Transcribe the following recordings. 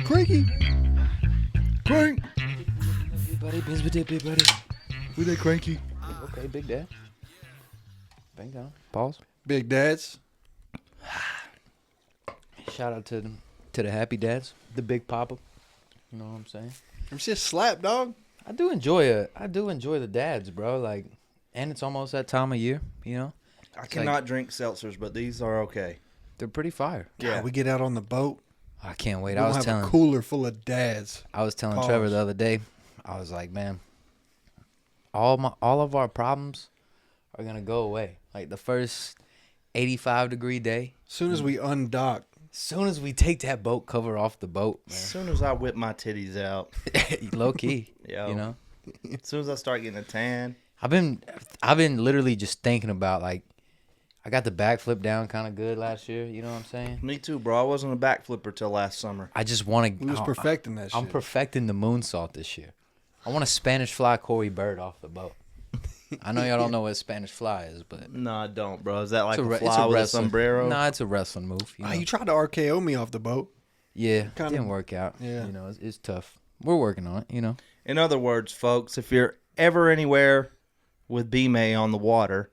Cranky. Crank. Big buddy, big buddy. Who they cranky? Okay, Big Dad. Bang down. Pause. Big dads. Shout out to the happy dads, the Big Papa. You know what I'm saying? I'm just slap, dog. I do enjoy the dads, bro. Like, and it's almost that time of year, you know. I cannot drink seltzers, but these are okay. They're pretty fire. Yeah, God, we get out on the boat. I can't wait. We'll have a cooler full of dads. I was telling Trevor the other day. I was like, man, all of our problems are gonna go away. Like the first 85-degree day. As soon as we undock. As soon as we take that boat cover off the boat, man. As soon as I whip my titties out. Low key. Yo. You know? As soon as I start getting a tan. I've been literally just thinking about, like, I got the backflip down kind of good last year. You know what I'm saying? Me too, bro. I wasn't a backflipper till last summer. I just want to. We was perfecting that shit. I'm perfecting the moonsault this year. I want to Spanish fly Corey Bird off the boat. I know y'all don't know what Spanish fly is, but no, I don't, bro. Is that like a it's fly with a sombrero? Nah, it's a wrestling move. You know? You tried to RKO me off the boat. Yeah, didn't work out. Yeah, you know, it's tough. We're working on it. You know. In other words, folks, if you're ever anywhere with B-May on the water,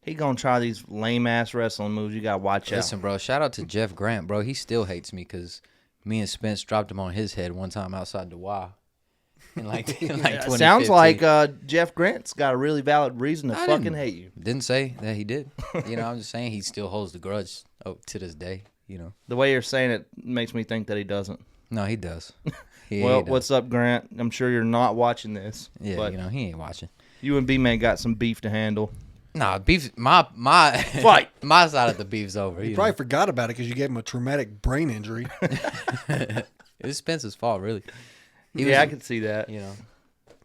he gonna try these lame ass wrestling moves. You gotta watch out. Listen, bro. Shout out to Jeff Grant, bro. He still hates me because me and Spence dropped him on his head one time outside the Y. In like 2015. Sounds like Jeff Grant's got a really valid reason to fucking hate you. Didn't say that he did. You know, I'm just saying he still holds the grudge to this day. You know, the way you're saying it makes me think that he doesn't. No, he does. Well, what's up, Grant? I'm sure you're not watching this. Yeah, but you know he ain't watching. You and B-Man got some beef to handle. Nah, beef. My fight. My side of the beef's over. You probably forgot about it because you gave him a traumatic brain injury. It was Spence's fault, really. I can see that. You know,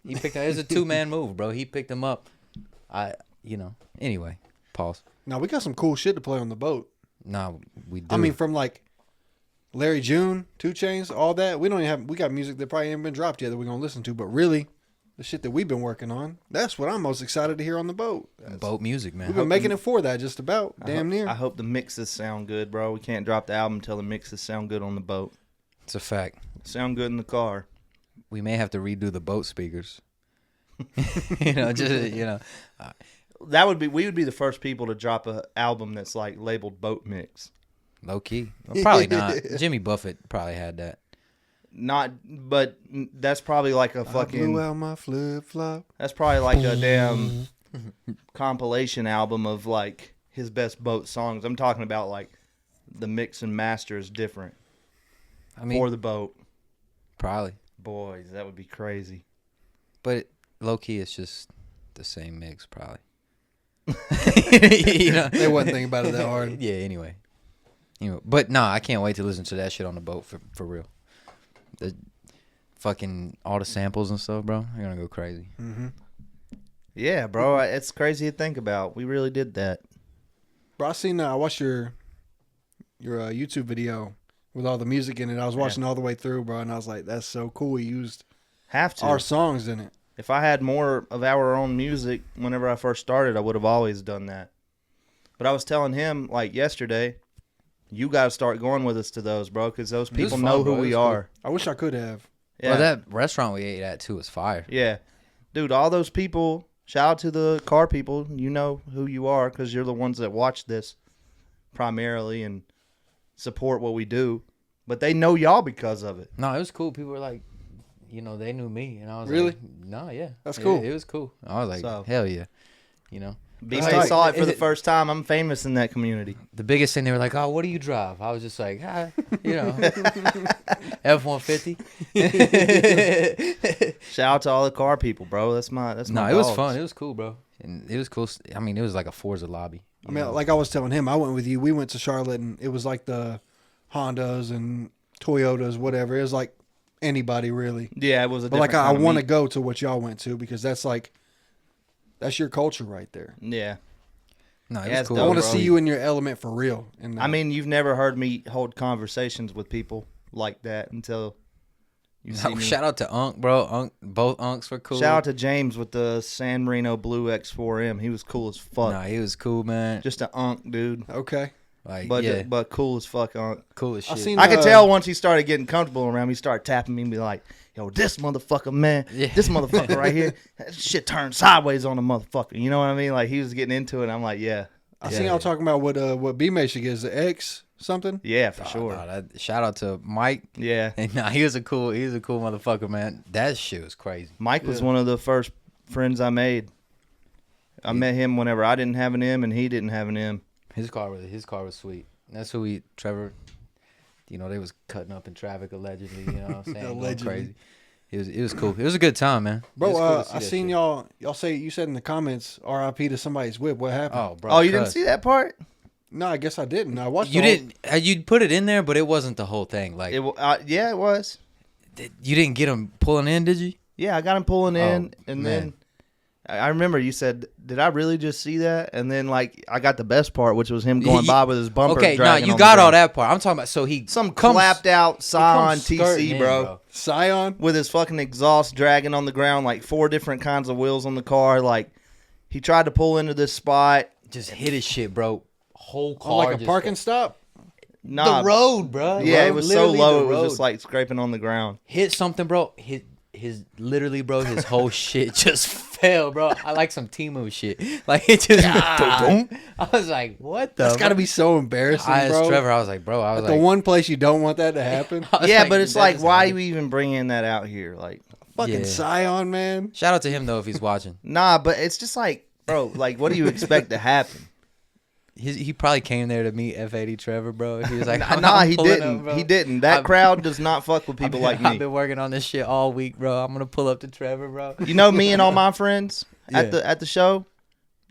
he picked. It was a 2-man move, bro. He picked him up. Anyway, pause. Now we got some cool shit to play on the boat. Nah, we do. I mean, from like Larry June, 2 Chainz, all that. We don't even have. We got music that probably ain't been dropped yet that we're gonna listen to. But really, the shit that we've been working on, that's what I'm most excited to hear on the boat. Boat music, man. We've been making it for that, just about. Damn near. I hope the mixes sound good, bro. We can't drop the album until the mixes sound good on the boat. It's a fact. Sound good in the car. We may have to redo the boat speakers. We would be the first people to drop an album that's like labeled boat mix. Low key. Well, probably not. Jimmy Buffett probably had that. But that's probably like a fucking. I blew out my flip flop. That's probably like a damn compilation album of like his best boat songs. I'm talking about like the mix and master is different. For the boat. Probably. Boys, that would be crazy. But low key, it's just the same mix, probably. They wasn't thinking about it that hard. Yeah. Anyway, but no, I can't wait to listen to that shit on the boat for real. The fucking all the samples and stuff, bro. You're gonna go crazy. Mm-hmm. Yeah, bro. It's crazy to think about. We really did that. Bro, I watched your YouTube video with all the music in it. I was watching all the way through, bro, and I was like, that's so cool. He used our songs in it. If I had more of our own music whenever I first started, I would have always done that. But I was telling him, like, yesterday, you got to start going with us to those, bro, because those people know who we are. Cool. I wish I could have. Yeah. Well, that restaurant we ate at, too, was fire. Yeah. Dude, all those people, shout out to the car people. You know who you are because you're the ones that watch this primarily and support what we do, but they know y'all because of it. No, it was cool. People were like, they knew me, and I was really? Like, no, yeah, that's cool. It was cool. I was like, hell yeah, B-May saw it for the first time. I'm famous in that community. The biggest thing, they were like, oh, what do you drive? I was just like, F-150. Shout out to all the car people, bro. That's my No, it was fun. It was cool, bro. And it was cool. I mean, it was like a Forza lobby. I mean, like I was telling him, I went with you. We went to Charlotte, and it was like the Hondas and Toyotas, whatever. It was like anybody, really. Yeah, it was a But like, I want to go to what y'all went to because that's your culture right there. Yeah. No, it was cool. I want to see you in your element for real. I mean, you've never heard me hold conversations with people like that until you see me. Shout out to Unk, bro. Both Unks were cool. Shout out to James with the San Marino Blue X4M. He was cool as fuck. Nah, he was cool, man. Just an Unk, dude. Okay. Like, but yeah, but cool as fuck on. cool as I shit. seen- I could tell once he started getting comfortable around me, he started tapping me and be like, yo, this motherfucker, man. Yeah. This motherfucker right here. That shit turned sideways on the motherfucker. You know what I mean? Like, he was getting into it. I'm like, yeah. I seen y'all talking about what B-May should get. Is the X something? Yeah, for sure. Shout out to Mike. Yeah. And nah, he was a cool motherfucker, man. That shit was crazy. Mike was one of the first friends I made. I met him whenever I didn't have an M and he didn't have an M. His car was sweet. That's who Trevor. You know, they was cutting up in traffic allegedly. You know what I'm saying? Going Allegedly. crazy. It was cool. It was a good time, man. It was Bro, cool to see I that seen shit. y'all say, you said in the comments, RIP to somebody's whip. What happened? Oh, bro. Oh, you didn't cuz. see that part? No, I guess I didn't. I watched You the whole- didn't. You put it in there, but it wasn't the whole thing. Like, Yeah, it was. you didn't get him pulling in, did you? Yeah, I got him pulling in, and man. then I remember you said, "Did I really just see that?" And then like I got the best part, which was him going by with his bumper. Okay, no, dragging you on got the all ground. that part. I'm talking about. So he Some comes, clapped out he Scion comes skirting TC, in, bro, Scion. with his fucking exhaust dragging on the ground, like 4 different kinds of wheels on the car. Like he tried to pull into this spot. Just hit his shit, bro. Whole car. On like a just parking stop. Nah, the road, bro. Yeah, it was so Literally low, the it was road. just like scraping on the ground. Hit something, bro. His literally, bro. His whole shit just fell, bro. I like some Temu shit. Like it just. Boom. I was like, what the? That's got to be so embarrassing, I bro. asked Trevor. I was like, bro. I was The like, one place you don't want that to happen. I was Yeah, but did it's that like, just why happen? you even bringing that out here? Like, Fucking Yeah. Scion, man. Shout out to him though if he's watching. nah, but it's just like, bro, like, what do you expect to happen? He probably came there to meet F80 Trevor, bro. He was like, Nah, I'm he pulling didn't. up, bro. He didn't. That I've- crowd does not fuck with people like I've me. been working on this shit all week, bro. I'm gonna pull up to Trevor, bro. You know, me and all my friends Yeah. at the show,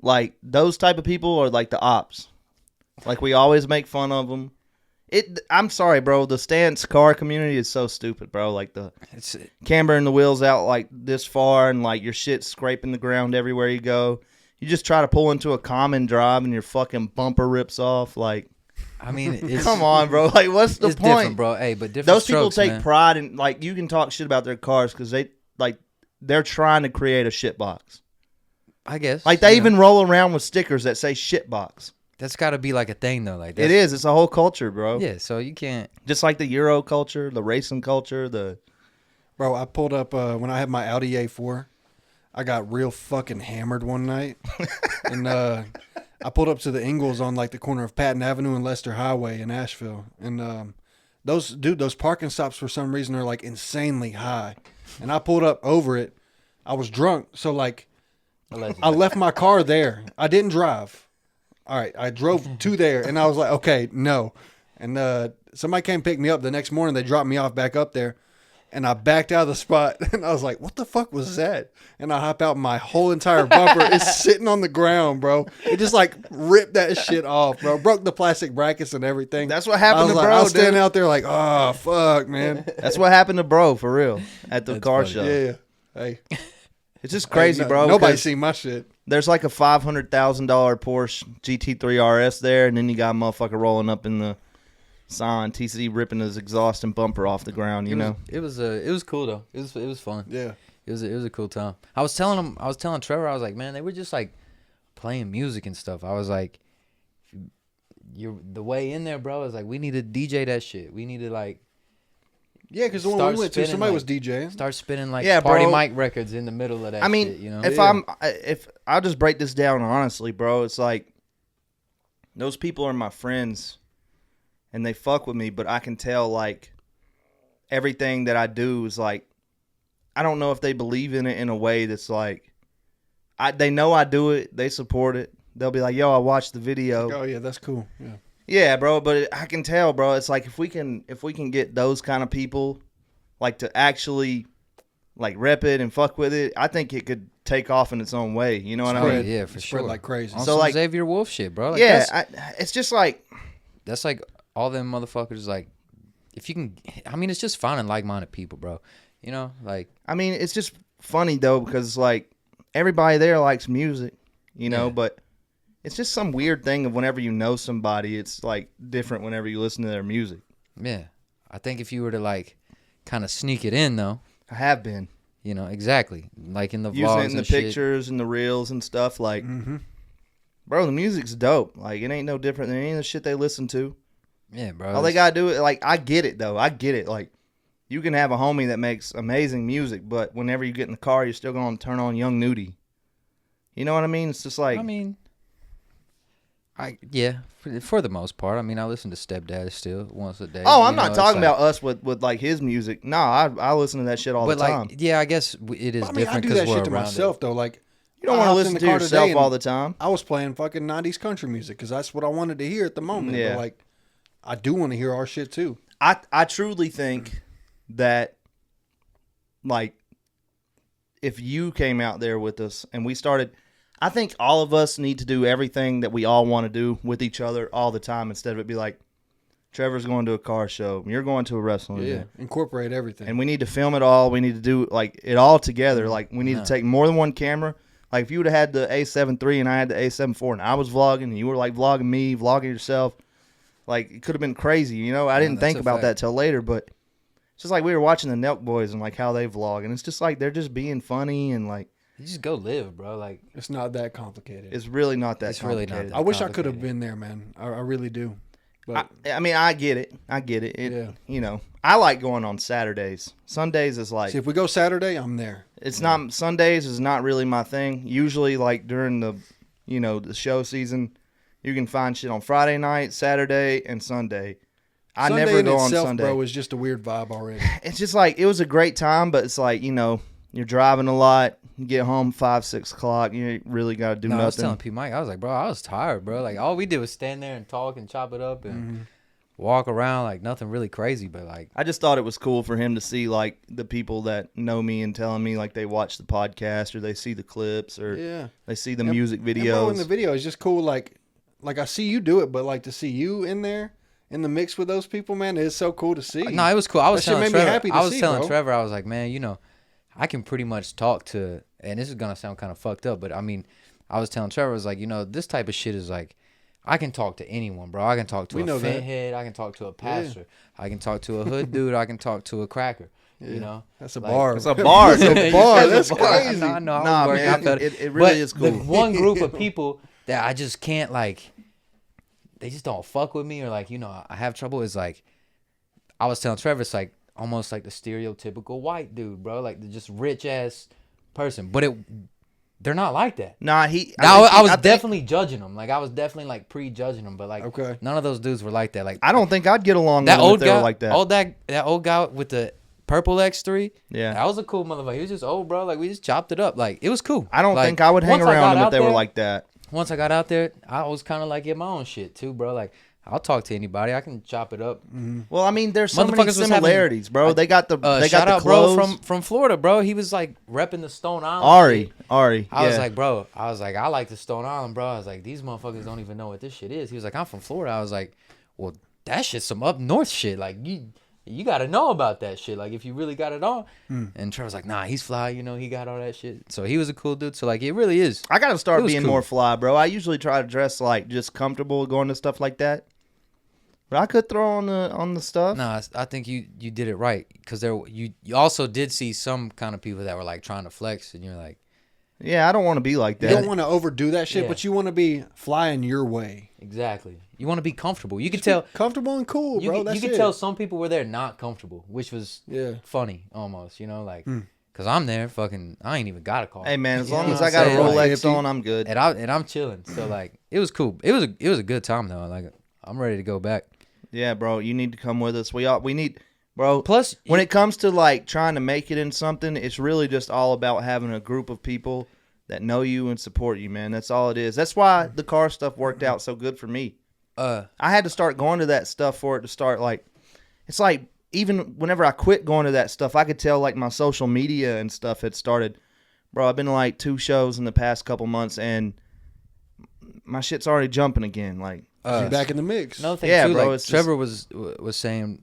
like those type of people are like the ops. Like we always make fun of them. I'm sorry, bro. The stance car community is so stupid, bro. Like the It's cambering the wheels out like this far, and like your shit scraping the ground everywhere you go. You just try to pull into a common drive, and your fucking bumper rips off. Like, I mean, it's, come on, bro. Like, what's the it's point? different, bro. Hey, but different. Those people strokes, take man. pride in, like, you can talk shit about their cars because they're trying to create a shit box. I guess. Like, they you even know, roll around with stickers that say shit box. that's got to be like a thing though. Like It that's, is. It's a whole culture, bro. Yeah. So you can't. Just like the Euro culture, the racing culture, Bro, I pulled up when I had my Audi A4. I got real fucking hammered one night. And I pulled up to the Ingles on like the corner of Patton Avenue and Leicester Highway in Asheville. And those parking stops for some reason are like insanely high. And I pulled up over it. I was drunk, so like Allegedly. I left my car there. I didn't drive. All right, I drove to there, and I was like, okay, no. And somebody came pick me up the next morning. They dropped me off back up there, and I backed out of the spot, and I was like, what the fuck was that? And I hop out, my whole entire bumper is sitting on the ground, bro. It just like ripped that shit off, bro. Broke the plastic brackets and everything. That's what happened I was to like, bro, I was standing dude. out there like, oh, fuck, man. That's what happened to bro, for real, at the That's car funny. show. Yeah. Hey. It's just crazy, bro. Nobody 'cause seen my shit. there's like a $500,000 Porsche GT3 RS there, and then you got a motherfucker rolling up in the Scion TC ripping his exhaust and bumper off the ground, you know? It was cool though. It was fun. Yeah. It was a cool time. I was telling Trevor, I was like, man, they were just like playing music and stuff. I was like, you're the way in there, bro. Is like we need to DJ that shit. We need to like Yeah, because the one Start we went to, spinning, somebody like- was DJing. start spinning like Yeah, Party bro. Mike records in the middle of that. I mean, shit, you know. if I'll just break this down honestly, bro, it's like those people are my friends and they fuck with me, but I can tell like everything that I do is like I don't know if they believe in it in a way that's like they know I do it, they support it. They'll be like, "Yo, I watched the video." Oh yeah, that's cool. Yeah. Yeah, bro, but I can tell, bro. It's like if we can get those kind of people, like to actually, like rep it and fuck with it, I think it could take off in its own way. You know what I Spread. mean? yeah, for Spread sure. like crazy. On So, some like- Xavier Wolf shit, bro. Like, Yeah, it's just like that's like all them motherfuckers. Like, if you can, I mean, it's just finding like-minded people, bro. You know, like I mean, it's just funny though because like everybody there likes music, you know, Yeah. but it's just some weird thing of whenever you know somebody, it's like different whenever you listen to their music. yeah. I think if you were to like kind of sneak it in though, I have been you know, exactly like in the using vlogs it in the and shit. pictures and the reels and stuff like. Mm-hmm. Bro, the music's dope. Like, it ain't no different than any of the shit they listen to. Yeah, bro. All they gotta do is, like, I get it, though. I get it. Like, you can have a homie that makes amazing music, but whenever you get in the car, you're still going to turn on Young Nudie. You know what I mean? It's just like... I mean, for the most part. I mean, I listen to Stepdad still once a day. Oh, I'm you know, not it's talking like- about us with like, his music. No, I listen to that shit all the But time. like, yeah, I guess it is I mean, I different do because that we're shit to around myself though. Like, You don't I want to hopped listen in to the car today yourself and all the time. I was playing fucking 90s country music because that's what I wanted to hear at the moment. Yeah. But like, I do want to hear our shit too. I truly think that, like, if you came out there with us and we started, I think all of us need to do everything that we all want to do with each other all the time instead of it be like, Trevor's going to a car show, you're going to a wrestling Yeah, event. incorporate everything. And we need to film it all. We need to do, like, it all together. Like, we need to take more than one camera. Like, if you would have had the A7 III and I had the A7 IV and I was vlogging and you were, like, vlogging me, vlogging yourself, like, it could have been crazy, you know? I didn't that's think a about fact. that till later, but it's just like we were watching the Nelk Boys and, like, how they vlog. And it's just like they're just being funny and, like, You just go live, bro. Like, it's not that complicated. it's really not that It's really not complicated. that- I wish I could have complicated. been there, man. I really do. But I mean, I get it. Yeah. You know, I like going on Saturdays. Sundays is like, see, if we go Saturday, I'm there. it's not, Sundays is not really my thing. Usually, like, during the, you know, the show season, you can find shit on Friday night, Saturday, and Sunday. I Sunday never in go on itself, Sunday. bro, is just a weird vibe already. It's just like, it was a great time, but it's like, you know, you're driving a lot. You get home 5, 6 o'clock. You ain't really got to do no, I was telling nothing. P Mike, I was like, bro, I was tired, bro. Like, all we did was stand there and talk and chop it up and walk around, like nothing really crazy, but like, I just thought it was cool for him to see, like, the people that know me and telling me, like, they watch the podcast or they see the clips or Yeah. they see the And- music And bro, videos. in the video, it's just cool. Like I see you do it, but like to see you in there in the mix with those people, man, it's so cool to see. no, it was cool. I was That shit telling made me Trevor, happy to I was see, telling bro. Trevor, I was like, man, you know, I can pretty much talk to, and this is gonna sound kind of fucked up, but I mean, I was telling Trevor, I was like, you know, this type of shit is like, I can talk to anyone, bro. I can talk to We a know that. finhead, I can talk to a pastor, I can talk to a hood dude, I can talk to a cracker. You know, That's a Like- bar. It's a bar. That's a bar. That's It's a bar. crazy. I know, I Nah, was working. man, I felt it really But is cool. The one group of people that I just can't, like, they just don't fuck with me, or like, you know, I have trouble is like, I was telling Trevor, it's like almost like the stereotypical white dude, bro, like the just rich ass person, but they're not like that. Nah, Now I was think- definitely judging them, like I was definitely like prejudging them, but like Okay. none of those dudes were like that. Like I don't think I'd get along that with them if old they guy, were like that. that old guy with the purple X3, Yeah. that was a cool motherfucker. He was just old, bro. Like we just chopped it up. Like it was cool. I don't Like, think I would hang once I around got them if out they were there- like that. Once I got out there, I was kind of like in my own shit too, bro. Like I'll talk to anybody. I can chop it up. Well, I mean, there's so many Motherfuckers was having- similarities, bro. They got the Shout out, clothes. bro, from Florida, bro. He was like repping the Stone Island. shit. Ari. I was yeah. like, bro. I was like, I like the Stone Island, bro. I was like, these motherfuckers don't even know what this shit is. He was like, I'm from Florida. I was like, well, that shit's some up north shit. Like you got to know about that shit. Like if you really got it on. And Trevor's like, nah, he's fly. You know, he got all that shit. So he was a cool dude. So like, it really is. I gotta start It was being cool. more fly, bro. I usually try to dress like just comfortable going to stuff like that. But I could throw on the stuff. No, I think you did it right because you also did see some kind of people that were like trying to flex, and you're like, Yeah, I don't want to be like You that. don't want to overdo that shit, Yeah. but you want to be flying your way. exactly. You want to be comfortable. You could tell. Comfortable and cool, You, bro. could- That's you could it. tell some people were there not comfortable, which was Yeah. funny almost. You know, like because I'm there, fucking, I ain't even got a car. Hey man, as You long know as what I I'm got a saying? Like, Rolex on, I'm good. and I'm chilling. So like, it was cool. It was a good time though. Like I'm ready to go back. Yeah, bro, you need to come with us. We need, bro. Plus, When it comes to like trying to make it in something, it's really just all about having a group of people that know you and support you, man. That's all it is. That's why the car stuff worked out so good for me. I had to start going to that stuff for it to start like, it's like even whenever I quit going to that stuff, I could tell like my social media and stuff had started. Bro, I've been to like 2 shows in the past couple months and my shit's already jumping again. Like, You're back in the mix. another thing Yeah, too, bro, like it's just- Trevor was saying,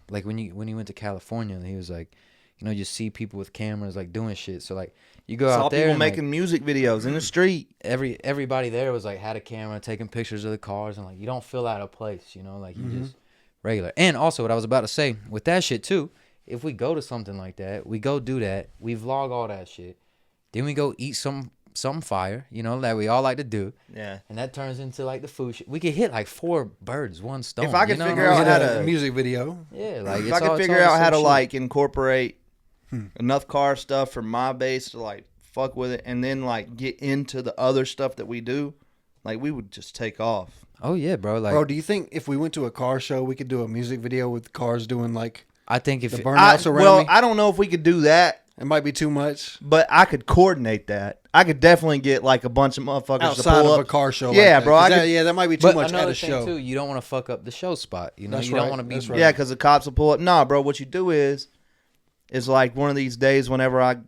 like when you went to California, he was like, you know, you see people with cameras like doing shit. So like you go saw out there, people and, like, making music videos in the street. everybody there was like had a camera taking pictures of the cars, and like you don't feel out of place, you know, like you just regular. And also what I was about to say with that shit too, if we go to something like that, we go do that, we vlog all that shit, then we go eat some something fire, you know, that we all like to do. Yeah. And that turns into like the food shit. We could hit like 4 birds, 1 stone. If I could you know? figure out Hit how a to music video. Yeah, like if it's I could all, figure it's all out the how to same shit. like incorporate enough car stuff for my base to like fuck with it, and then like get into the other stuff that we do, like we would just take off. Oh yeah, bro. Like, Bro, do you think if we went to a car show, we could do a music video with cars doing like I think if the it- burnouts around Well, me? I don't know if we could do that, It might be too much. but I could coordinate that. I could definitely get like a bunch of motherfuckers to Outside pull of up. a car show. Yeah, like that. bro, 'Cause I that, could- yeah, that might be too but much at another a thing show. too, you don't want to fuck up the show spot. You know, That's you right. don't want to be. That's right. Yeah, because the cops will pull up. Nah, bro, what you do is like one of these days whenever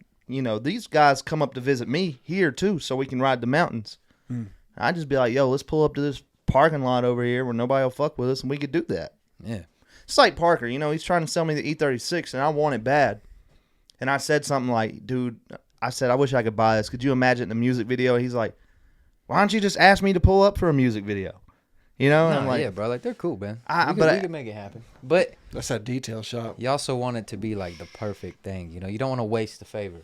these guys come up to visit me here too, so we can ride the mountains. I just be like, yo, let's pull up to this parking lot over here where nobody will fuck with us, and we could do that. Yeah. It's like Parker, he's trying to sell me the E36, and I want it bad. And I said something like, dude, I said, I wish I could buy this. Could you imagine in the music video? He's like, why don't you just ask me to pull up for a music video? And I'm No, like, yeah, bro. Like they're cool, man. but we can make it happen. But That's that detail shop. you also want it to be like the perfect thing. You know, you don't want to waste the favor.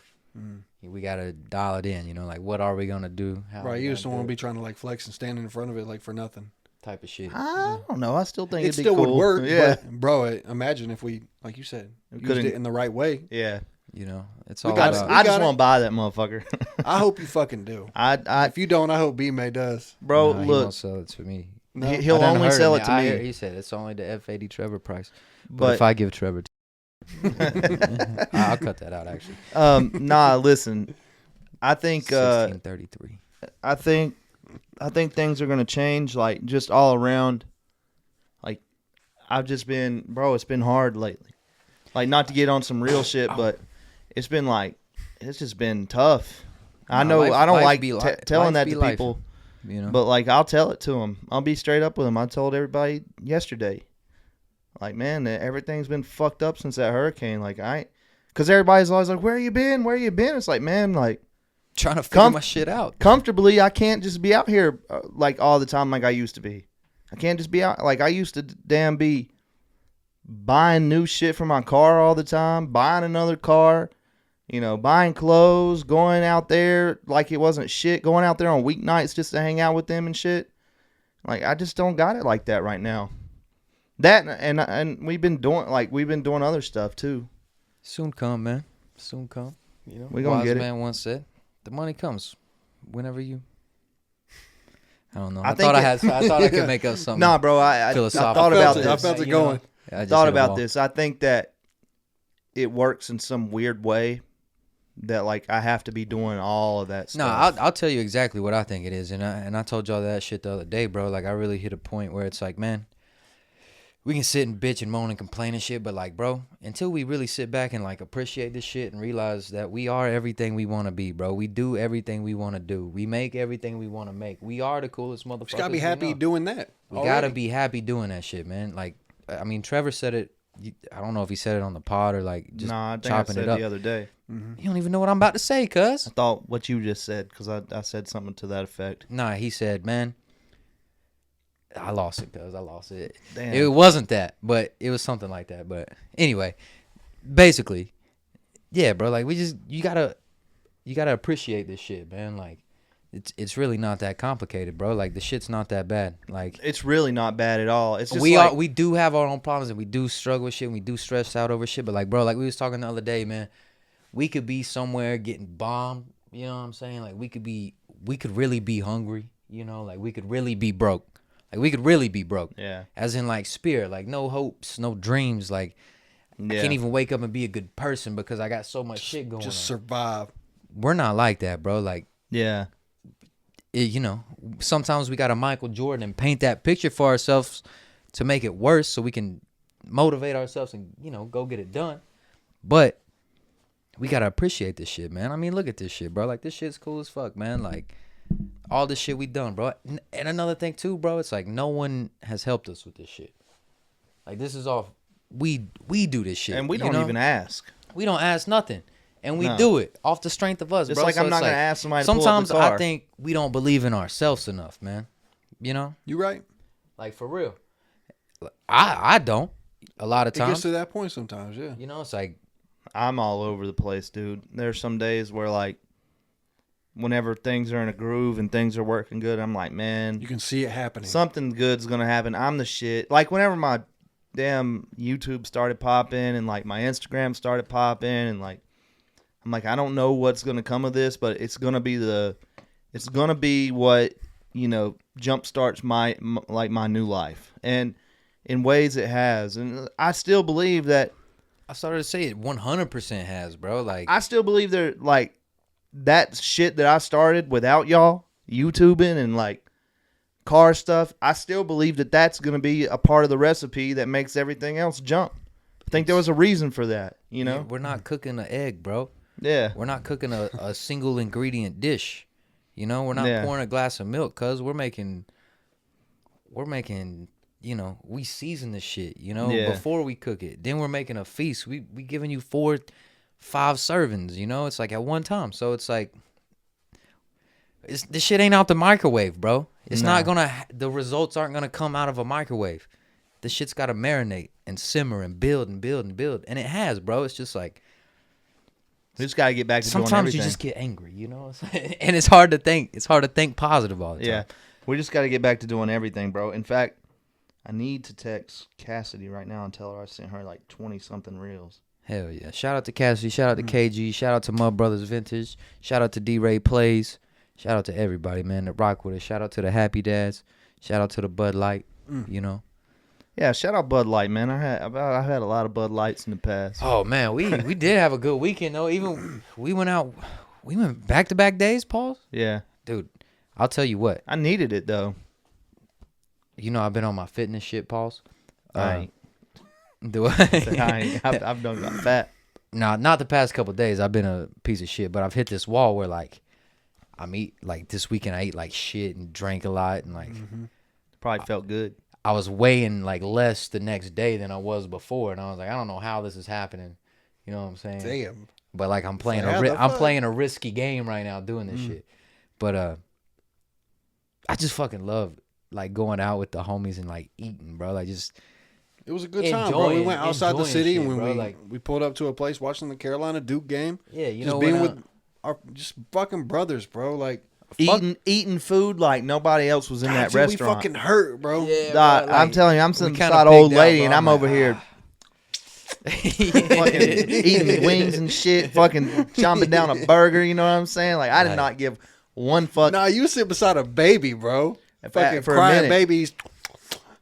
We gotta dial it in. You know, like what are we gonna do? How Right, we you just don't gonna want to do be trying to like flex and stand in front of it like for nothing. it type of shit. I don't know. I still think It it'd be still cool. would work, Yeah. but bro, imagine if we, like you said, used couldn't- it in the right way. Yeah. You know, it's We all got about. it. I just got want to buy that motherfucker. I hope you fucking do. I If you don't, I hope B-May does. bro, Nah, he look, won't sell it to me. No, he'll I done only heard sell him. it to I hear- me. He said it's only the F80 Trevor price. But But if I give Trevor, I'll cut that out. Actually, nah, listen. I think 1633. I think things are gonna change, like just all around. Like I've just been, bro, it's been hard lately. Like not to get on some real shit, but it's been like it's just been tough. I know life- I don't life like be telling life that be to life. people, You know, but like I'll tell it to them. I'll be straight up with them. I told everybody yesterday, like man, everything's been fucked up since that hurricane. Like because everybody's always like, where you been? Where you been? It's like man, like. trying to figure my shit out. Comfortably, I can't just be out here like all the time like I used to be. I can't just be out like I used to damn be buying new shit for my car all the time, buying another car, buying clothes, going out there like it wasn't shit, going out there on weeknights just to hang out with them and shit. Like I just don't got it like that right now. That and we've been doing other stuff too. Soon come, man. Soon come. You know, We gonna wise get it. man once said, "The money comes whenever you." I don't know. I I, think thought it- I thought I could make up something. Nah, bro, I Philosophical. thought about I this. felt it You know, going. I just Thought hit a about wall. this. I think that it works in some weird way that like I have to be doing all of that No, stuff. I'll tell you exactly what I think it is, and I told y'all that shit the other day, bro. Like I really hit a point where it's like, man, we can sit and bitch and moan and complain and shit, but like, bro, until we really sit back and like appreciate this shit and realize that we are everything we want to be, bro. We do everything we want to do. We make everything we want to make. We are the coolest motherfuckers. Just gotta be we happy know. doing that. We already. gotta be happy doing that shit, man. Like, I mean, Trevor said it. I don't know if he said it on the pod or like just Nah, I think I chopping said it up. the other day. You don't even know what I'm about to say, cuz. I thought what you just said because I said something to that effect. Nah, he said, man, I lost it, cuz. I lost it. Damn. It wasn't that, but it was something like that. But anyway, basically, yeah, bro. Like you gotta appreciate this shit, man. Like it's really not that complicated, bro. Like the shit's not that bad. Like It's really not bad at all. It's just we do have our own problems and we do struggle with shit and we do stress out over shit. But like, bro, like we was talking the other day, man, we could be somewhere getting bombed. You know what I'm saying? Like we could really be hungry. You know, like we could really be broke. Like we could really be broke. Yeah. As in like spirit, like no hopes, no dreams. Like I can't even wake up and be a good person because I got so much shit going Just on. survive. We're not like that, bro. Like Yeah. Sometimes we got to Michael Jordan and paint that picture for ourselves to make it worse so we can motivate ourselves and, go get it done. But we got to appreciate this shit, man. I mean, look at this shit, bro. Like, this shit's cool as fuck, man. Like, all this shit we done, bro. And another thing, too, bro, it's like no one has helped us with this shit. Like, this is all, we do this shit. And we don't even ask. We don't ask nothing. And we No. do it off the strength of us, It's bro. like So I'm not going to ask somebody to pull up sometimes the car. I think we don't believe in ourselves enough, man. You know? You right. Like, for real. I don't. A lot of It gets times. to that point sometimes, yeah. It's like, I'm all over the place, dude. There's some days where like whenever things are in a groove and things are working good, I'm like, man, You can see it happening. something good's gonna happen. I'm the shit. Like whenever my damn YouTube started popping and like my Instagram started popping and like I'm like, I don't know what's gonna come of this, but it's gonna be what, you know, jump starts my new life. And in ways it has. And I still believe that I started to say it 100% has, bro. Like, I still believe there like that shit that I started without y'all YouTubing and like car stuff. I still believe that that's going to be a part of the recipe that makes everything else jump. I think there was a reason for that, you know? we're not cooking an egg, bro. Yeah. We're not cooking a single ingredient dish. You know, we're not pouring a glass of milk, cuz we're making, you know, we season the shit, you know, before we cook it. Then we're making a feast. We giving you 4-5 servings, you know? It's like at one time. So it's like, this shit ain't out the microwave, bro. It's not gonna, the results aren't gonna come out of a microwave. The shit's gotta marinate and simmer and build and build and build. And it has, bro. It's just like, We just got to get back to doing everything. sometimes you just get angry, you know? And it's hard to think. It's hard to think positive all the time. Yeah. We just got to get back to doing everything, bro. In fact, I need to text Cassidy right now and tell her I sent her like 20-something reels. Hell yeah. Shout out to Cassidy. Shout out to KG. Shout out to Mud Brothers Vintage. Shout out to D-Ray Plays. Shout out to everybody, man, that rock with us. Shout out to the Happy Dads. Shout out to the Bud Light, you know? Yeah, shout out Bud Light, man. I've had a lot of Bud Lights in the past. Oh, man, we did have a good weekend, though. Even we went back-to-back days, Paul. Yeah. Dude, I'll tell you what. I needed it, though. You know I've been on my fitness shit, Pauls. I ain't. Do I? I ain't. I've done got fat. Nah, not the past couple of days. I've been a piece of shit, but I've hit this wall where, like, this weekend I ate, like, shit and drank a lot and, like. Probably felt good. I was weighing, like, less the next day than I was before, and I was like, I don't know how this is happening. You know what I'm saying? Damn. But, like, I'm playing a risky game right now doing this shit. But I just fucking love, like, going out with the homies and, like, eating, bro. Like, just It was a good time, bro. We went outside the city shit, and bro, we pulled up to a place watching the Carolina Duke game. Yeah, you just know, being with our just fucking brothers, bro. Like Eating food like nobody else was in that dude, restaurant. we fucking hurt, bro. Yeah, I'm telling you, I'm sitting beside an old lady and I'm over here fucking eating wings and shit, fucking chomping down a burger. You know what I'm saying? Like I did not give one fuck. Nah, you sit beside a baby, bro. Fucking for crying babies.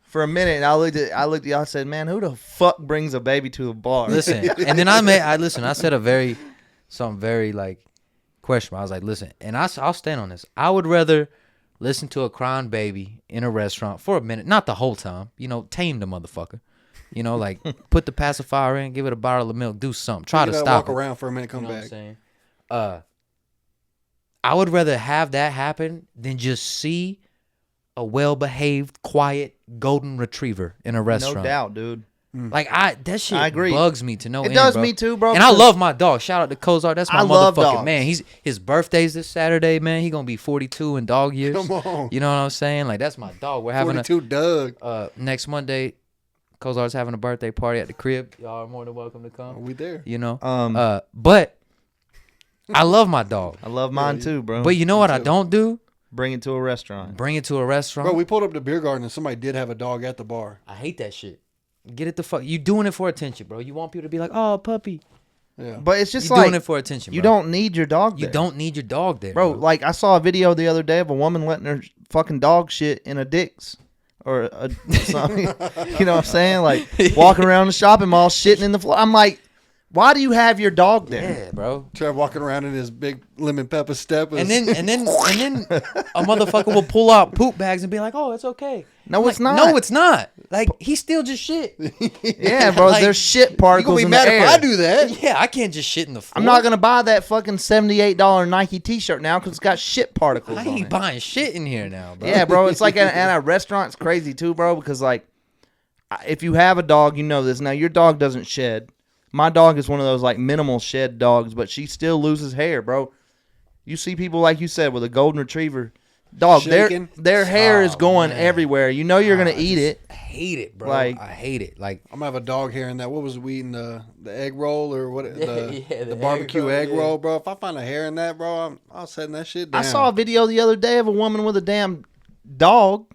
For a minute, and I looked at y'all. I said, "Man, who the fuck brings a baby to a bar?" Listen, and then I said something very like questionable. I was like, listen, and I'll stand on this. I would rather listen to a crying baby in a restaurant for a minute, not the whole time. You know, tame the motherfucker. You know, like put the pacifier in, give it a bottle of milk, do something, try to stop. Walk around for a minute, come you know back. What I'm saying? I would rather have that happen than just see a well-behaved, quiet golden retriever in a restaurant. No doubt, dude. Like that shit I agree. bugs me to no end. It does bro. me too, bro. And I love my dog. Shout out to Kozar. That's my I love motherfucking dogs. man. His birthday's this Saturday, man. He gonna be 42 in dog years. Come on. You know what I'm saying? Like that's my dog. We're having 42 Doug. next Monday. Kozar's having a birthday party at the crib. Y'all are more than welcome to come. We there. You know. But I love my dog. I love mine too, bro. But you know what I don't do? Bring it to a restaurant. Bring it to a restaurant. Bro, we pulled up to Beer Garden and somebody did have a dog at the bar. I hate that shit. Get it the fuck. You doing it for attention, bro. You want people to be like, "Oh, puppy." Yeah. But it's just You like doing it for attention. Bro. you don't need your dog there. You don't need your dog there, bro. Like I saw a video the other day of a woman letting her fucking dog shit in a Dick's or something. You know what I'm saying? Like walking around the shopping mall, shitting in the floor. I'm like, why do you have your dog there? Yeah, bro. Trev walking around in his big lemon pepper step. And then a motherfucker will pull out poop bags and be like, "Oh, it's okay." No, it's not. No, it's not. Like he's still just shit. Yeah, bro. Like, there's shit You particles gonna be in mad the air. if I do that? Yeah, I can't just shit in the floor. I'm not gonna buy that fucking $78 Nike T-shirt now because it's got shit particles I on ain't it. buying shit in here now, bro. Yeah, bro. It's like at a restaurant. It's crazy too, bro. Because like, if you have a dog, you know this. Now your dog doesn't shed. My dog is one of those like minimal shed dogs, but she still loses hair, bro. You see people like you said with a golden retriever, Dog, shaking. their hair is Oh, going man. everywhere. You know you're gonna eat it. I hate it, bro. Like- I hate it. Like, I'm gonna have a dog hair in that. What was we eating, the egg roll or what? The the barbecue egg egg roll, roll, bro. If I find a hair in that, bro, I'm setting that shit down. I saw a video the other day of a woman with a damn dog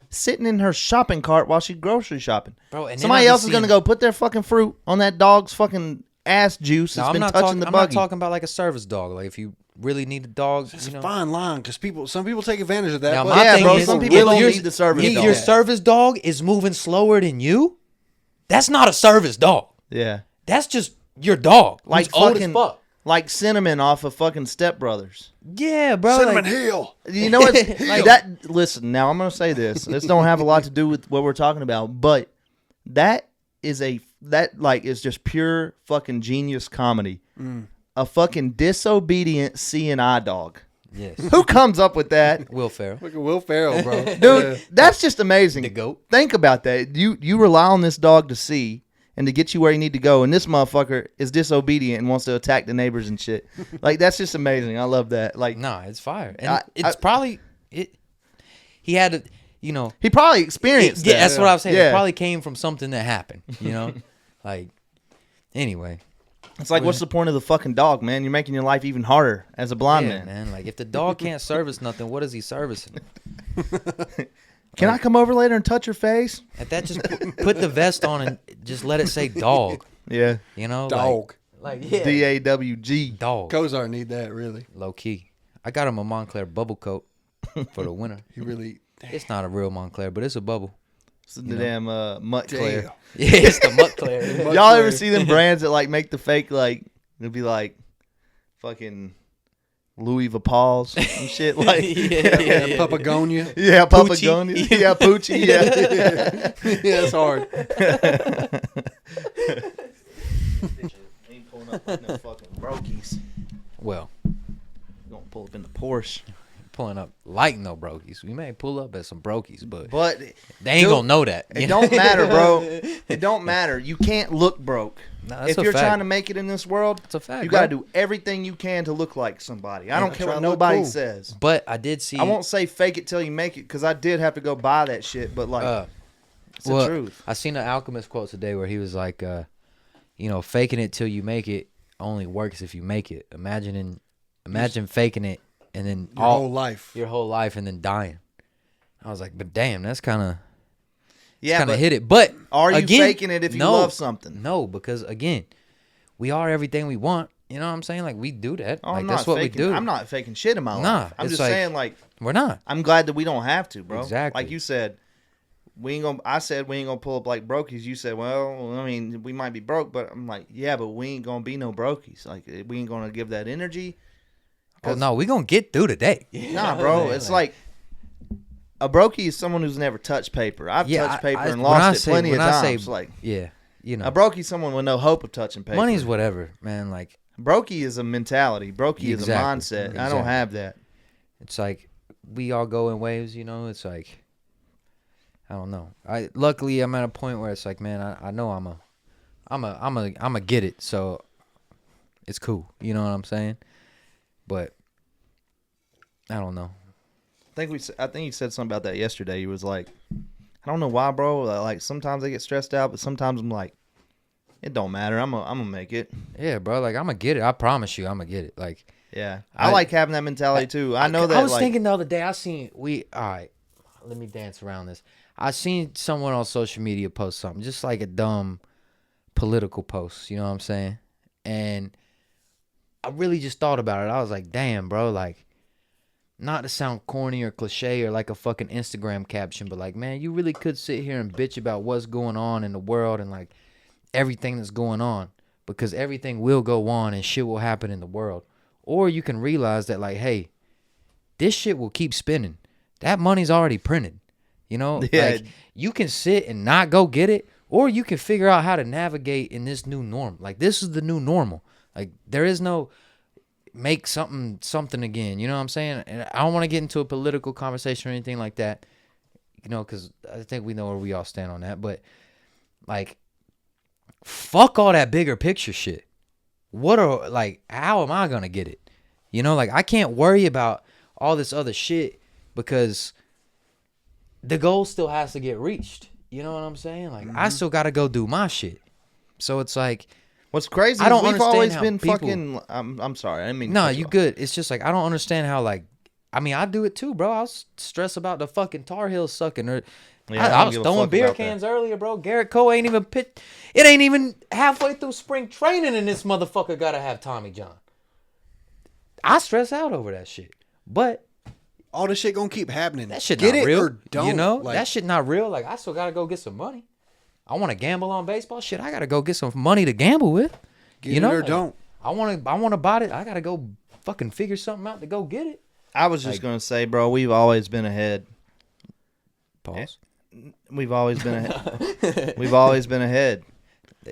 sitting in her shopping cart while she's grocery shopping. bro, and then Somebody I be else is gonna seeing- go put their fucking fruit on that dog's fucking ass juice No, that's I'm been not touching talking. the I'm not buggy. talking about like a service dog. Like if you really need a dog, It's you a know. fine line because some people take advantage of that. Now, but my Yeah, thing bro, is, some if people don't your- need the service If dog. your service dog is moving slower than you, that's not a service dog. Yeah. That's just your dog. Like Like old as fucking fuck. like Cinnamon off of fucking Step Brothers. Yeah, bro. Cinnamon like, Hill. You know what? Like- that listen, now I'm gonna say this. This don't have a lot to do with what we're talking about, but that is is just pure fucking genius comedy. A fucking disobedient CNI dog. yes. Who comes up with that? Will Ferrell. Look at Will Ferrell, bro. Dude, Yeah. that's just amazing. The goat. Think about that. You rely on this dog to see and to get you where you need to go, and this motherfucker is disobedient and wants to attack the neighbors and shit. Like, that's just amazing. I love that. Like, Nah, it's fire. And I- it's probably it. He had to, you know. he probably experienced Yeah, that. that's what I was saying. Yeah. It probably came from something that happened. You know, like. Anyway, It's like, what's the point of the fucking dog, man? You're making your life even harder as a blind yeah, man. Like if the dog can't service nothing, what is he servicing? Can I come over later and touch your face? At that, just put the vest on and just let it say dog. Yeah. You know, Dog. Like yeah, DAWG. dog. Kozar need that, really. Low key. I got him a Montclair bubble coat for the winter. He really. It's not a real Montclair, but it's a bubble. It's the damn mutt clear. Damn. Yeah, it's the Montclair. Y'all ever see them brands that like make the fake like it'll be like fucking Louis Vuittons and shit like Yeah, Papagonia. yeah, Poochie. Papagonia. Yeah, Poochie. Yeah. Yeah, it's hard. Ain't pulling up like no fucking brokies. Well, Gonna pull up in the Porsche. pulling up like no brokies. We may pull up at some brokies, but But they ain't dude, gonna know that. it don't matter, bro. It don't matter. You can't look broke. Nah, that's If a you're fact. trying to make it in this world, It's a fact. you bro. gotta do everything you can to look like somebody. I don't care try what to look nobody cool. says. But I did see. I won't say fake it till you make it because I did have to go buy that shit. But like, it's the well, truth. I seen an Alchemist quote today where he was like, you know, faking it till you make it only works if you make it. Imagine faking it and then Your whole life. your whole life and then dying. I was like, but damn, that's kind of Yeah, kind of but hit it. But are you again, faking it if you no, love something? No, because again, we are everything we want. You know what I'm saying? Like we do that. Oh, like I'm that's not what faking, we do. I'm not faking shit in my Nah, life. I'm it's just like- saying, like, We're not. I'm glad that we don't have to, bro. Exactly. Like you said, we ain't gonna. I said we ain't gonna pull up like brokies. You said, well, I mean, we might be broke, but I'm like, yeah, but we ain't gonna be no brokies. Like, we ain't gonna give that energy. Oh no, we gonna get through today. Nah, bro. It's like a brokey is someone who's never touched paper. I've touched paper and when I lost it say- plenty of when I times. say- Like yeah, you know, a brokey is someone with no hope of touching paper. money's whatever, man. Like Brokey is a mentality. Brokey is a Exactly. mindset. I don't Exactly. have that. it's like we all go in waves, you know. It's like I don't know. Luckily I'm at a point where it's like, man, I know I'm a get it, so it's cool. You know what I'm saying? But I don't know. I think you said something about that yesterday. You was like, I don't know why, bro. Like sometimes I get stressed out, but sometimes I'm like, it don't matter. I'm gonna make it. Yeah, bro. Like I'm gonna get it. I promise you, I'm gonna get it. Like Yeah, I like having that mentality too. I know that. I was like, thinking the other day. All right. Let me dance around this. I seen someone on social media post something, just like a dumb political post. You know what I'm saying? And I really just thought about it. I was like, damn, bro. Like, not to sound corny or cliche or like a fucking Instagram caption, but like, man, you really could sit here and bitch about what's going on in the world and like everything that's going on, because everything will go on and shit will happen in the world. Or you can realize that, like, hey, this shit will keep spinning. That money's already printed. You know? Yeah. Like, you can sit and not go get it, or you can figure out how to navigate in this new norm. Like, this is the new normal. Like, there is no make something again. You know what I'm saying? And I don't want to get into a political conversation or anything like that, you know, because I think we know where we all stand on that. But, like, fuck all that bigger picture shit. How am I going to get it? You know, like, I can't worry about all this other shit because the goal still has to get reached. You know what I'm saying? Like I still got to go do my shit. So it's like, what's crazy I don't is we've understand always how been people- fucking. I'm sorry, I didn't mean. to no, cut you off. good. It's just like I don't understand how like. I mean, I do it too, bro. I was stressed about the fucking Tar Heels sucking. Or Yeah, I don't was give a throwing fuck beer about that. cans earlier, bro. Garrett Cole ain't even pit. It ain't even halfway through spring training, and this motherfucker gotta have Tommy John. I stress out over that shit, but All this shit gonna keep happening. that shit Get not it real. or don't. You know, Like, that shit not real. Like I still gotta go get some money. I want to gamble on baseball. Shit, I gotta go get some money to gamble with. get you know, it or like, don't. I want to buy it. I gotta go fucking figure something out to go get it. I was just gonna say, bro, we've always been ahead. Pause. We've always been ahead. We've always been ahead.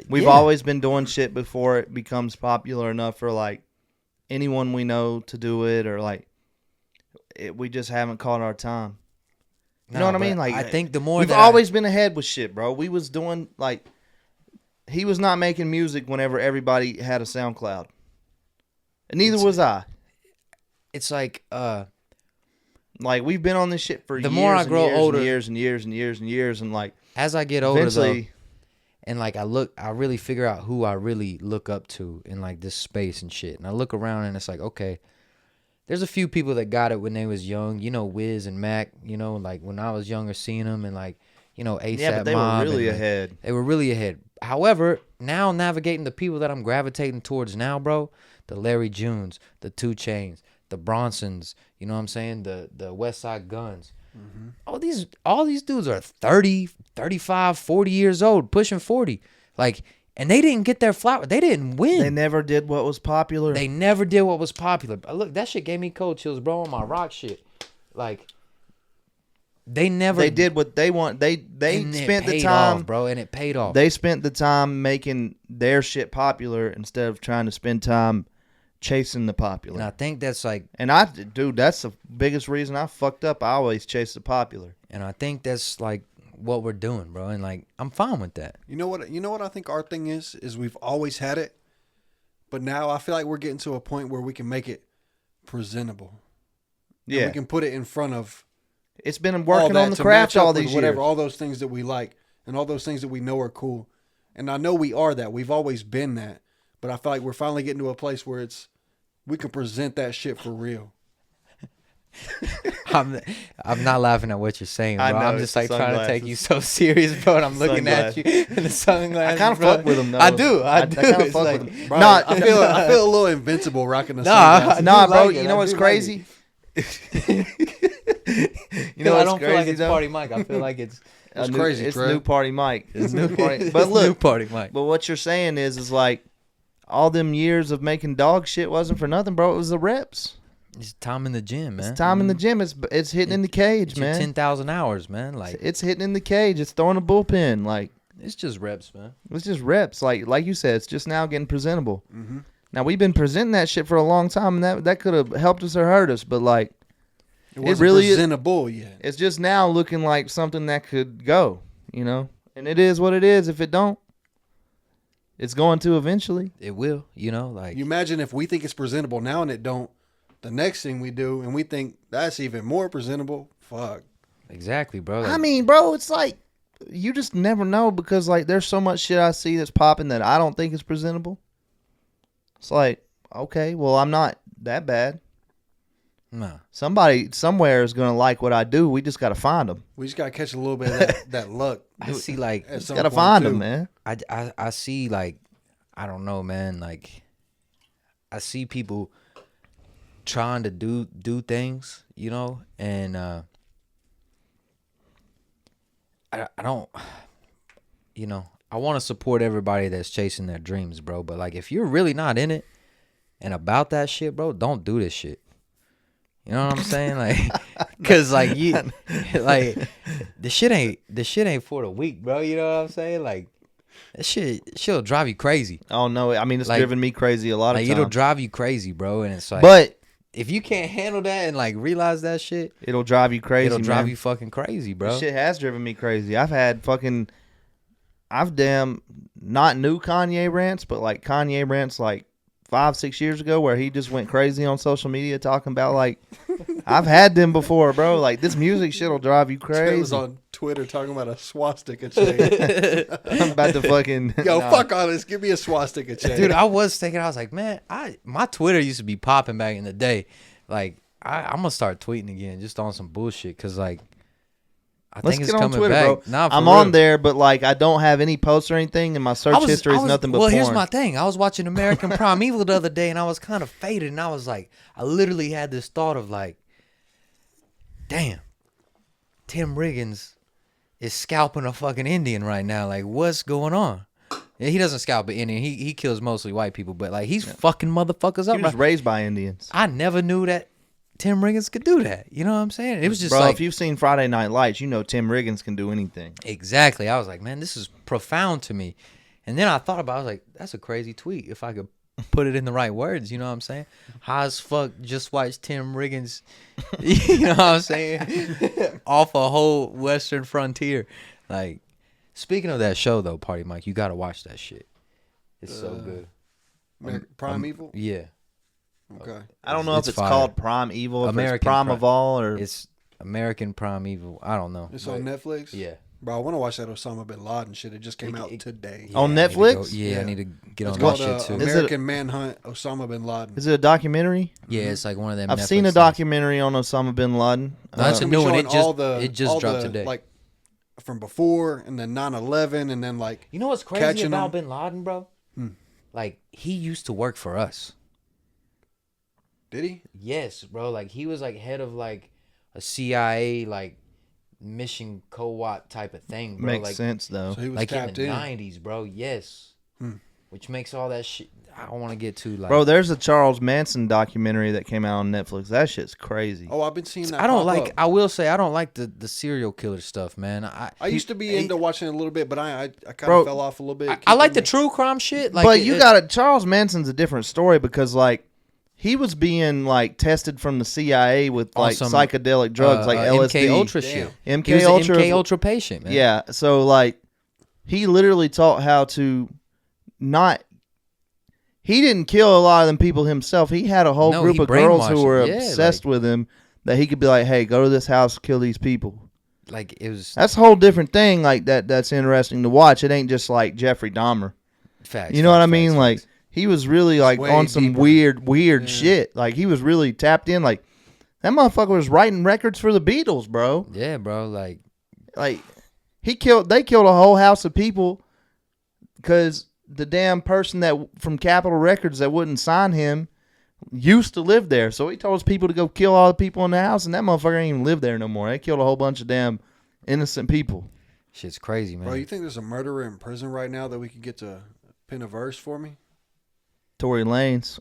We've Yeah. always been doing shit before it becomes popular enough for like anyone we know to do it, or like we just haven't caught our time. You know what I but mean? Like I think the more we've that always been ahead with shit, bro. We was doing like he was not making music whenever everybody had a SoundCloud, and neither was I. it's like Like we've been on this shit for The years more I and grow years older- and years and years and years and years, and like as I get older though, eventually, and like I really figure out who I really look up to in like this space and shit. And I look around and it's like, okay, there's a few people that got it when they was young, you know, Wiz and Mac, you know, like when I was younger seeing them, and like, you know, ASAP yeah, but they Mob were really and, like, ahead. They were really ahead. However, now navigating the people that I'm gravitating towards now, bro, the Larry Junes, the 2 Chainz, the Bronsons, you know what I'm saying? The West Side Guns. All these dudes are 30, 35, 40 years old, pushing 40. Like, and they didn't get their flower. They didn't win. They never did what was popular. They never did what was popular. But look, that shit gave me cold chills, bro, on my rock shit. Like, they never. They did what they want. They and it spent the paid time, off, bro, and it paid off. They spent the time making their shit popular instead of trying to spend time chasing the popular. and I think that's like, And dude, that's the biggest reason I fucked up. I always chase the popular. and I think that's like what we're doing, bro. And like, I'm fine with that. You know what I think our thing is we've always had it, but now I feel like we're getting to a point where we can make it presentable. And Yeah, we can put it in front of it's been all working that on the to craft match up all with these whatever, years. all those things that we like and all those things that we know are cool. And I know we are that. We've always been that. But I feel like we're finally getting to a place where we can present that shit for real. I'm not laughing at what you're saying, bro. I know, I'm it's just the like trying to take sunglasses. you so serious, bro. And I'm looking at you in the sunglasses. I kind of bro. fuck with them though. I do. I do. kinda It's fuck like, with them. Bro, Nah, I feel a little invincible rocking the Nah, sunglasses. nah, do bro. like it. You know I what's do like crazy? you know, I what's don't feel like crazy, it's though? Party Mike. I feel like it's It's crazy, It's Trev. new party Mike. It's new party. it's But new look, Party Mike. but what you're saying is like all them years of making dog shit wasn't for nothing, bro. It was the reps. It's time in the gym, man. It's time in the gym. It's hitting in the cage, It's your man. 10,000 hours, man. Like, It's hitting in the cage. It's throwing a bullpen. Like it's just reps, man. it's just reps. Like you said, it's just now getting presentable. Mm-hmm. Now we've been presenting that shit for a long time, and that could have helped us or hurt us. But like, It wasn't really is- presentable yet. it's just now looking like something that could go. You know, and it is what it is. If it don't, it's going to eventually. It will, you know, like, You imagine if we think it's presentable now and it don't, the next thing we do and we think that's even more presentable, fuck. exactly, bro. I Like, mean, bro, it's like you just never know because like there's so much shit I see that's popping that I don't think is presentable. It's like, okay, well, I'm not that bad. nah. Somebody somewhere is gonna like what I do. We just gotta find them. We just gotta catch a little bit of that luck. I see, like, at some Gotta point, find too. them, man. I see, like, I don't know, man. Like, I see people trying to do things, you know, and I don't, you know, I want to support everybody that's chasing their dreams, bro. But like, if you're really not in it and about that shit, bro, don't do this shit. You know what I'm saying? Like, cause like like the shit ain't for the weak, bro. You know what I'm saying? Like, that shit'll drive you crazy. Oh no, I mean it's Like- driven me crazy a lot of Like, times. it'll drive you crazy, bro. And it's like, But if you can't handle that and like realize that shit, it'll drive you crazy. it'll drive man. you fucking crazy, bro. This shit has driven me crazy. I've damn not new Kanye rants, but like Kanye rants like 5-6 years ago where he just went crazy on social media talking about like, I've had them before, bro. Like this music shit will drive you Trey was crazy. on Twitter talking about a swastika chain. I'm about to fucking. Yo, fuck all this. Give me a swastika chain. Dude, I was thinking, I was like, man, my Twitter used to be popping back in the day. Like, I'm gonna start tweeting again, just on some bullshit, cause like, I Let's think it's get on coming Twitter, back. bro. Nah, for I'm real. on there, but like I don't have any posts or anything, and my search history is nothing but well, porn. here's my thing. I was watching American Primeval the other day, and I was kind of faded, and I was like, I literally had this thought of like, damn, Tim Riggins is scalping a fucking Indian right now. Like, what's going on? Yeah, he doesn't scalp an Indian. He kills mostly white people, but like he's fucking motherfuckers up. He was bro. raised by Indians. I never knew that Tim Riggins could do that. You know what I'm saying? It was just Bro, like, if you've seen Friday Night Lights, you know Tim Riggins can do anything. exactly. I was like, man, this is profound to me. And then I thought about it, I was like, that's a crazy tweet if I could put it in the right words. You know what I'm saying? High as fuck, just watch Tim Riggins, you know what I'm saying? Off a whole Western frontier. Like, speaking of that show, though, Party Mike, you got to watch that shit. It's so good. Primeval? Yeah. Okay. I don't know It's if it's fire. called Prime Evil, if American it's Prime Pri- of All, or It's American Primeval. I don't know. It's on Netflix? Yeah. Bro, I want to watch that Osama bin Laden shit. It just came out today. Yeah, On I need to Netflix? go- yeah, Yeah. I need to get It's on called that shit too. Is it- American Manhunt Osama bin Laden. is it a documentary? Yeah, it's like one of them. I've Netflix seen a things. documentary on Osama bin Laden. No, it's It's a gonna be new one. showing It just dropped today. Like from before and then 9/11 and then like You know what's crazy catching about them. Bin Laden, bro? Like, he used to work for us. did he? Yes, bro. Like, he was like head of like a CIA like mission co-op type of thing, bro. Makes like, sense though. So he was like in tapped the in. '90s, bro. Yes, which makes all that shit. I don't want to get too like. Bro, there's a Charles Manson documentary that came out on Netflix. That shit's crazy. Oh, I've been seeing that. I don't pop like. up. I will say I don't like the serial killer stuff, man. I used to be into watching it a little bit, but I kind Bro, of fell off a little bit. I like the true crime shit. Like, but you got it. Charles Manson's a different story because like he was being like tested from the CIA with like some, psychedelic drugs like LSD, MK Ultra Damn. shit. MK He was an Ultra. MK Ultra patient, man. Yeah, so like he literally taught how to not. He didn't kill a lot of them people himself. He had a whole No, group he of girls who brainwashed were them. Yeah, obsessed with him that he could be like, "Hey, go to this house, kill these people." Like, it was That's a whole different thing. Like that's interesting to watch. It ain't just like Jeffrey Dahmer. facts. You know what I facts, mean? facts, Like facts. he was really like way on some deeper. weird shit. Like he was really tapped in. Like that motherfucker was writing records for the Beatles, bro. Yeah, bro. Like, Like they killed a whole house of people because the damn person that from Capitol Records that wouldn't sign him used to live there. So he told his people to go kill all the people in the house, and that motherfucker ain't even live there no more. They killed a whole bunch of damn innocent people. shit's crazy, man. Bro, you think there's a murderer in prison right now that we could get to pin a verse for me? Tory Lanez.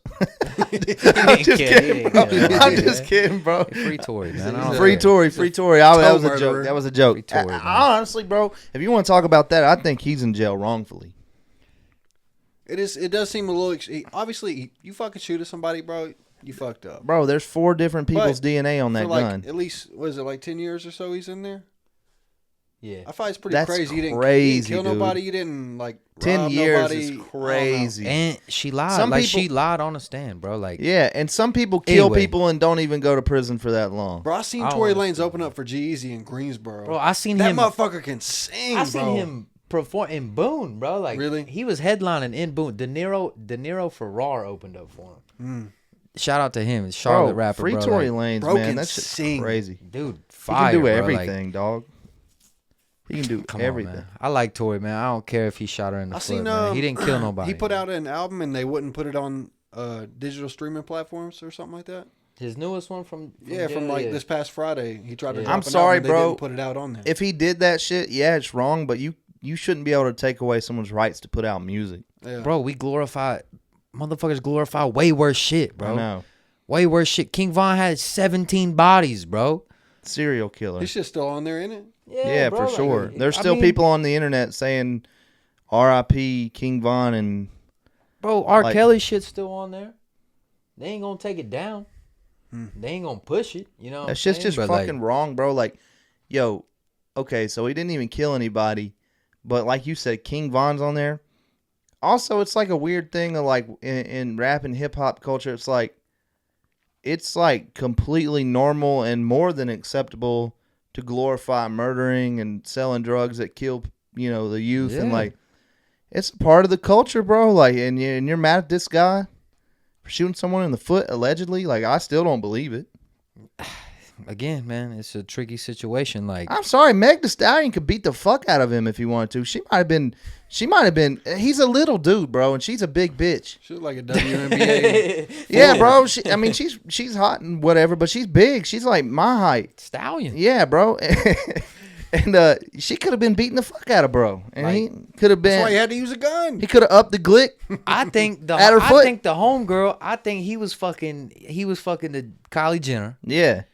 I'm just kidding, bro. I'm just kidding, bro. Free Tory, man. I don't Free care. Tory, free Tory. That was a murderer. joke. That was a joke. Free Tory, man. Honestly, bro, if you want to talk about that, I think he's in jail wrongfully. It is. It does seem a little. Obviously, you fucking shoot at somebody, bro. You fucked up. Bro, there's 4 different people's DNA on that For like gun. at least what is it like 10 years or so he's in there? Yeah. I find it's pretty That's crazy. You didn't crazy, kill dude. nobody. You didn't like 10 rob years nobody. is I don't know. crazy. And she lied. Some Like, people- she lied on the stand, bro. Like, Yeah, and some people kill Anyway. people and don't even go to prison for that long. Bro, I seen I don't Tory wanna- Lanez open up for G-Eazy in Greensboro. bro, I seen that him. motherfucker can sing. I seen bro. him perform in Boone, bro. Like, Really? he was headlining in Boone. De Niro Ferrar opened up for him. Shout out to him. It's Charlotte Bro, rapper, free bro. Tory like, Lanez, bro man. can That's just sing. crazy. dude, He fire, can do bro. everything, dog. He can do Come everything. on, man. I like Tory, man. I don't care if he shot her in the I foot, seen man. He didn't kill nobody. He put out an album and they wouldn't put it on digital streaming platforms or something like that. his newest one from Yeah, from like this past Friday, he tried to. Yeah. Drop I'm an sorry, album, bro. They didn't put it out on there. If he did that shit, yeah, it's wrong, but you shouldn't be able to take away someone's rights to put out music. Yeah. Bro, we glorify motherfuckers glorify way worse shit, bro. I know. Way worse shit. King Von had 17 bodies, bro. Serial killer. His shit's still on there, isn't it? Yeah, bro, for like, sure. There's I still mean, people on the internet saying R.I.P. King Von and Bro, R. like- Kelly shit's still on there. They ain't gonna take it down. They ain't gonna push it. You know, what that I'm shit's saying? just But, like, fucking wrong, bro. Like, yo, okay, so he didn't even kill anybody, but like you said, King Von's on there. also, it's like a weird thing of like in rap and hip hop culture. It's like completely normal and more than acceptable to glorify murdering and selling drugs that kill, the youth. And Yeah. like, it's part of the culture, bro. Like, and you're mad at this guy for shooting someone in the foot allegedly. Like, I still don't believe it. Again, man, it's a tricky situation. Like, I'm sorry, Meg Thee Stallion could beat the fuck out of him if he wanted to. She might have been. He's a little dude, bro, and she's a big bitch. She look like a WNBA. Yeah, bro. She's hot and whatever, but she's big. She's like my height. Stallion. Yeah, bro. And she could have been beating the fuck out of bro, and he could have That's why he been. had to use a gun. He could have upped the glick. I think At her foot. the homegirl. I think he was fucking the Kylie Jenner. Yeah,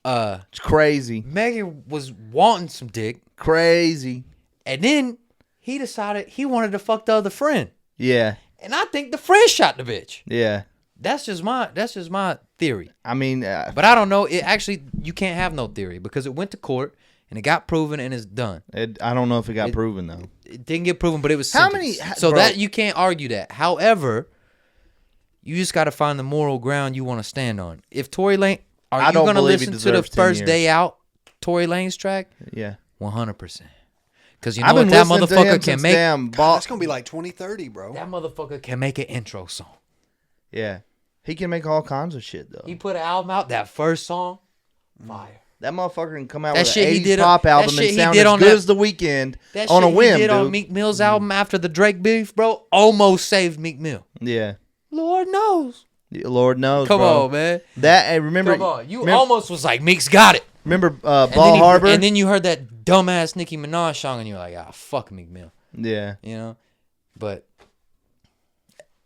it's crazy, Megan was wanting some dick, crazy. and then he decided he wanted to fuck the other friend, Yeah, and I think the friend shot the bitch. yeah. That's just my theory. I mean, But I don't know. It actually, you can't have no theory because it went to court and it got proven and it's done. I don't know if it got proven though. It didn't get proven, but it was How sentenced. many- So bro. that you can't argue that. However, you just got to find the moral ground you want to stand on. If Tory Lane, are I you don't going to believe he listen to the deserves 10 first years. day out Tory Lane's track? Yeah, 100%. Because you know I've what been that listening to motherfucker him can since make. damn God, that's gonna be like 2030, bro. That motherfucker can make an intro song. Yeah, he can make all kinds of shit though. He put an album out. That first song, fire. That motherfucker can come out That with shit an he 80s did on- pop that album shit and he sound did as on good that- as The Weeknd That on a shit whim, he did dude. on Meek Mill's album after the Drake beef, bro, almost saved Meek Mill. Yeah, Lord knows. Lord knows. Come bro. on, man. That hey, remember? Come on. You remember, almost was like, Meek's got it. remember And Ball then Harbor? And then you heard that dumbass Nicki Minaj song and you're like, fuck Meek Mill. Yeah, You know? But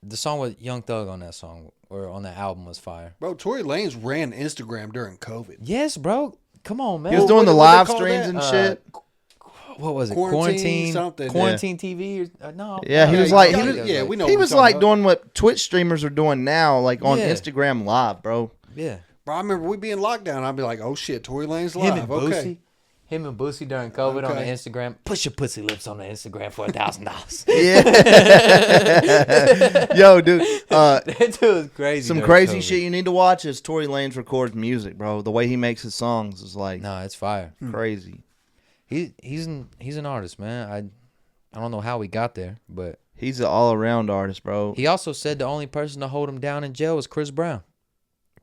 the song with Young Thug on that song or on that album was fire. Bro, Tory Lanez ran Instagram during COVID. Yes, bro. Come on, man. he was Well, doing the what live they call streams that? and shit. What was it? Quarantine something. Quarantine TV? Or, no. Yeah, he no, was like- no, he it was- yeah, we know. He what was we're talking like about. doing what Twitch streamers are doing now, like on Yeah. Instagram Live, bro. Yeah. Bro, I remember we be in lockdown. I'd be like, "Oh shit, Tory Lanez Him live." and Okay, Boosie. Him and Boosie during COVID on the Okay. Instagram. Push your pussy lips on the Instagram for $1,000. Yeah. Yo, dude. That dude was crazy. Some during crazy COVID. shit you need to watch is Tory Lanez records music, bro. The way he makes his songs is like No, it's fire. crazy. He's an artist, man. I don't know how he got there, but He's an all around artist, bro. he also said the only person to hold him down in jail was Chris Brown.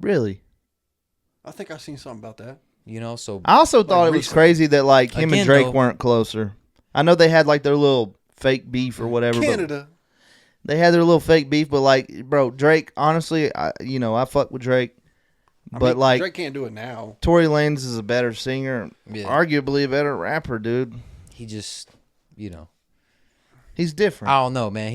Really. I think I seen something about that. You know, so I also thought it was recently. crazy that like him Again, and Drake though- weren't closer. I know they had like their little fake beef or whatever. But Canada. they had their little fake beef, but like, bro, Drake. Honestly, I fuck with Drake, I but mean, like Drake can't do it now. Tory Lanez is a better singer, Yeah. arguably a better rapper, dude. he just, you know, He's different. I don't know, man.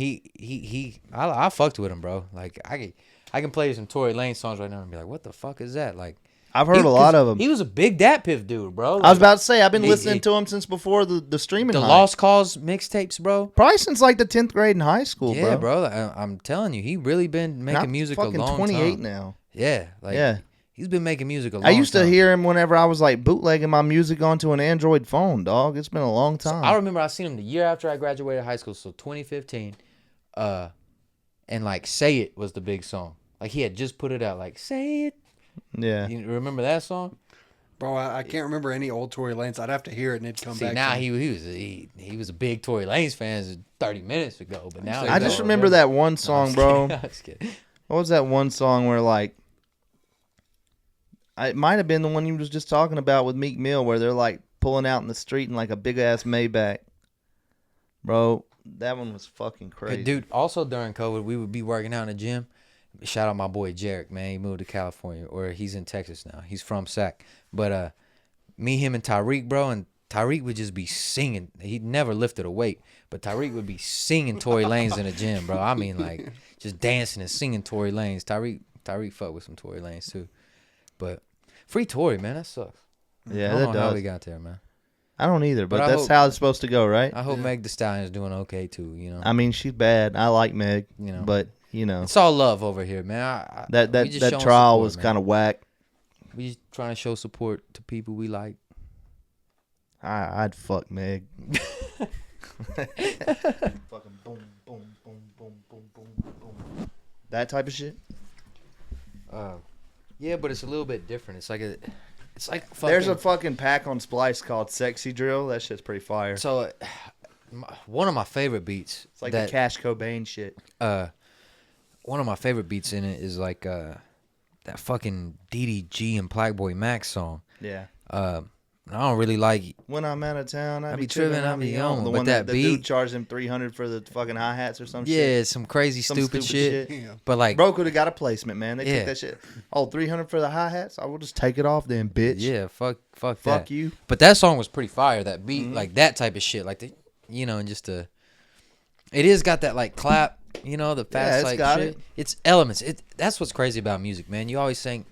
I fucked with him, bro. Like I can play some Tory Lane songs right now and be like, what the fuck is that? Like I've heard a lot of them. He was a big Dat Piff dude, bro. I was about to say I've been he- listening he- to him since before the streaming. the hype. Lost Cause mixtapes, bro. Probably since like the 10th grade in high school, Yeah, bro. I'm telling you, he really been And making I'm music a fucking long 28 time. now. Yeah, like Yeah. he's been making music a long I used to time. hear him whenever I was like bootlegging my music onto an Android phone, dog. It's been a long time. I remember I seen him the year after I graduated high school, so 2015. And like "Say It" was the big song. Like he had just put it out, like "Say It." yeah. You remember that song? Bro, I can't remember any old Tory Lanez. I'd have to hear it and it'd come See, back. now to me. he was a big Tory Lanez fan 30 minutes ago, but now saying I he's just all- remember that one song, bro. No, I'm just kidding. What was that one song where like it might have been the one you was just talking about with Meek Mill where they're like pulling out in the street in like a big ass Maybach. Bro, that one was fucking crazy. Dude, also during COVID, we would be working out in the gym. Shout out my boy Jarek, man. He moved to California, or he's in Texas now. He's from Sac. But me, him, and Tyreek, bro, and Tyreek would just be singing. He never lifted a weight, but Tyreek would be singing Tory Lanez in the gym, bro. I mean, like, just dancing and singing Tory Lanez. Tyreek fuck with some Tory Lanez, too. But free Tory, man, that sucks. Yeah, I that don't know how we does. got there, man. I don't either, but But I that's hope- how it's supposed to go, right? I hope Meg Thee Stallion's doing okay, too, you know. I mean, she's bad. I like Meg, You know. but you know It's all love over here, man. that we just that showing trial support, was man. kind of whack. We just trying to show support to people we like. I'd fuck Meg. Fucking boom, boom, boom, boom, boom, boom, boom. That type of shit. Yeah, but it's a little bit different. It's like fucking, There's a fucking pack on Splice called Sexy Drill. That shit's pretty fire. so one of my favorite beats. It's like that, the Cash Cobain shit. one of my favorite beats in it is like that fucking DDG and Blackboy Max song. Yeah. I don't really like. When I'm out of town, I I be be tripping, tripping, I I be be on. on. The But one that the beat- dude charged him $300 for the fucking hi-hats or some shit. Yeah, some crazy Some stupid shit. Yeah. But like, Bro could have got a placement, man. They Yeah. took that shit. Oh, $300 for the hi-hats? I will just take it off then, bitch. yeah, fuck Fuck that. you. But that song was pretty fire. That beat, Mhm. like that type of shit, like the, and just it is got that like clap, the fast it's like got shit. it. It's elements. That's what's crazy about music, man. You always think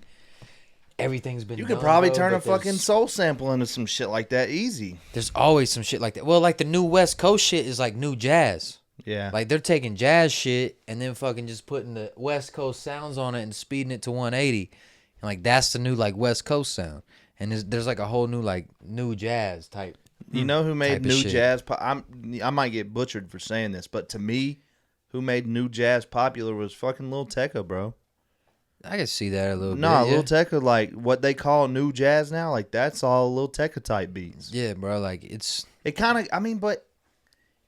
everything's been. You could done, probably bro, turn a but there's- fucking soul sample into some shit like that easy. There's always some shit like that. Well, like the new West Coast shit is like new jazz. Yeah. Like they're taking jazz shit and then fucking just putting the West Coast sounds on it and speeding it to 180, and like that's the new like West Coast sound. And there's like a whole new like new jazz type. You know who made type of new shit. jazz? I might get butchered for saying this, but to me, who made new jazz popular was fucking Lil Tecca, bro. I can see that a little Nah, bit. Yeah. Lil Tecca, like what they call new jazz now, like that's all Lil Tecca type beats. Yeah, bro. Like it's It kind of, but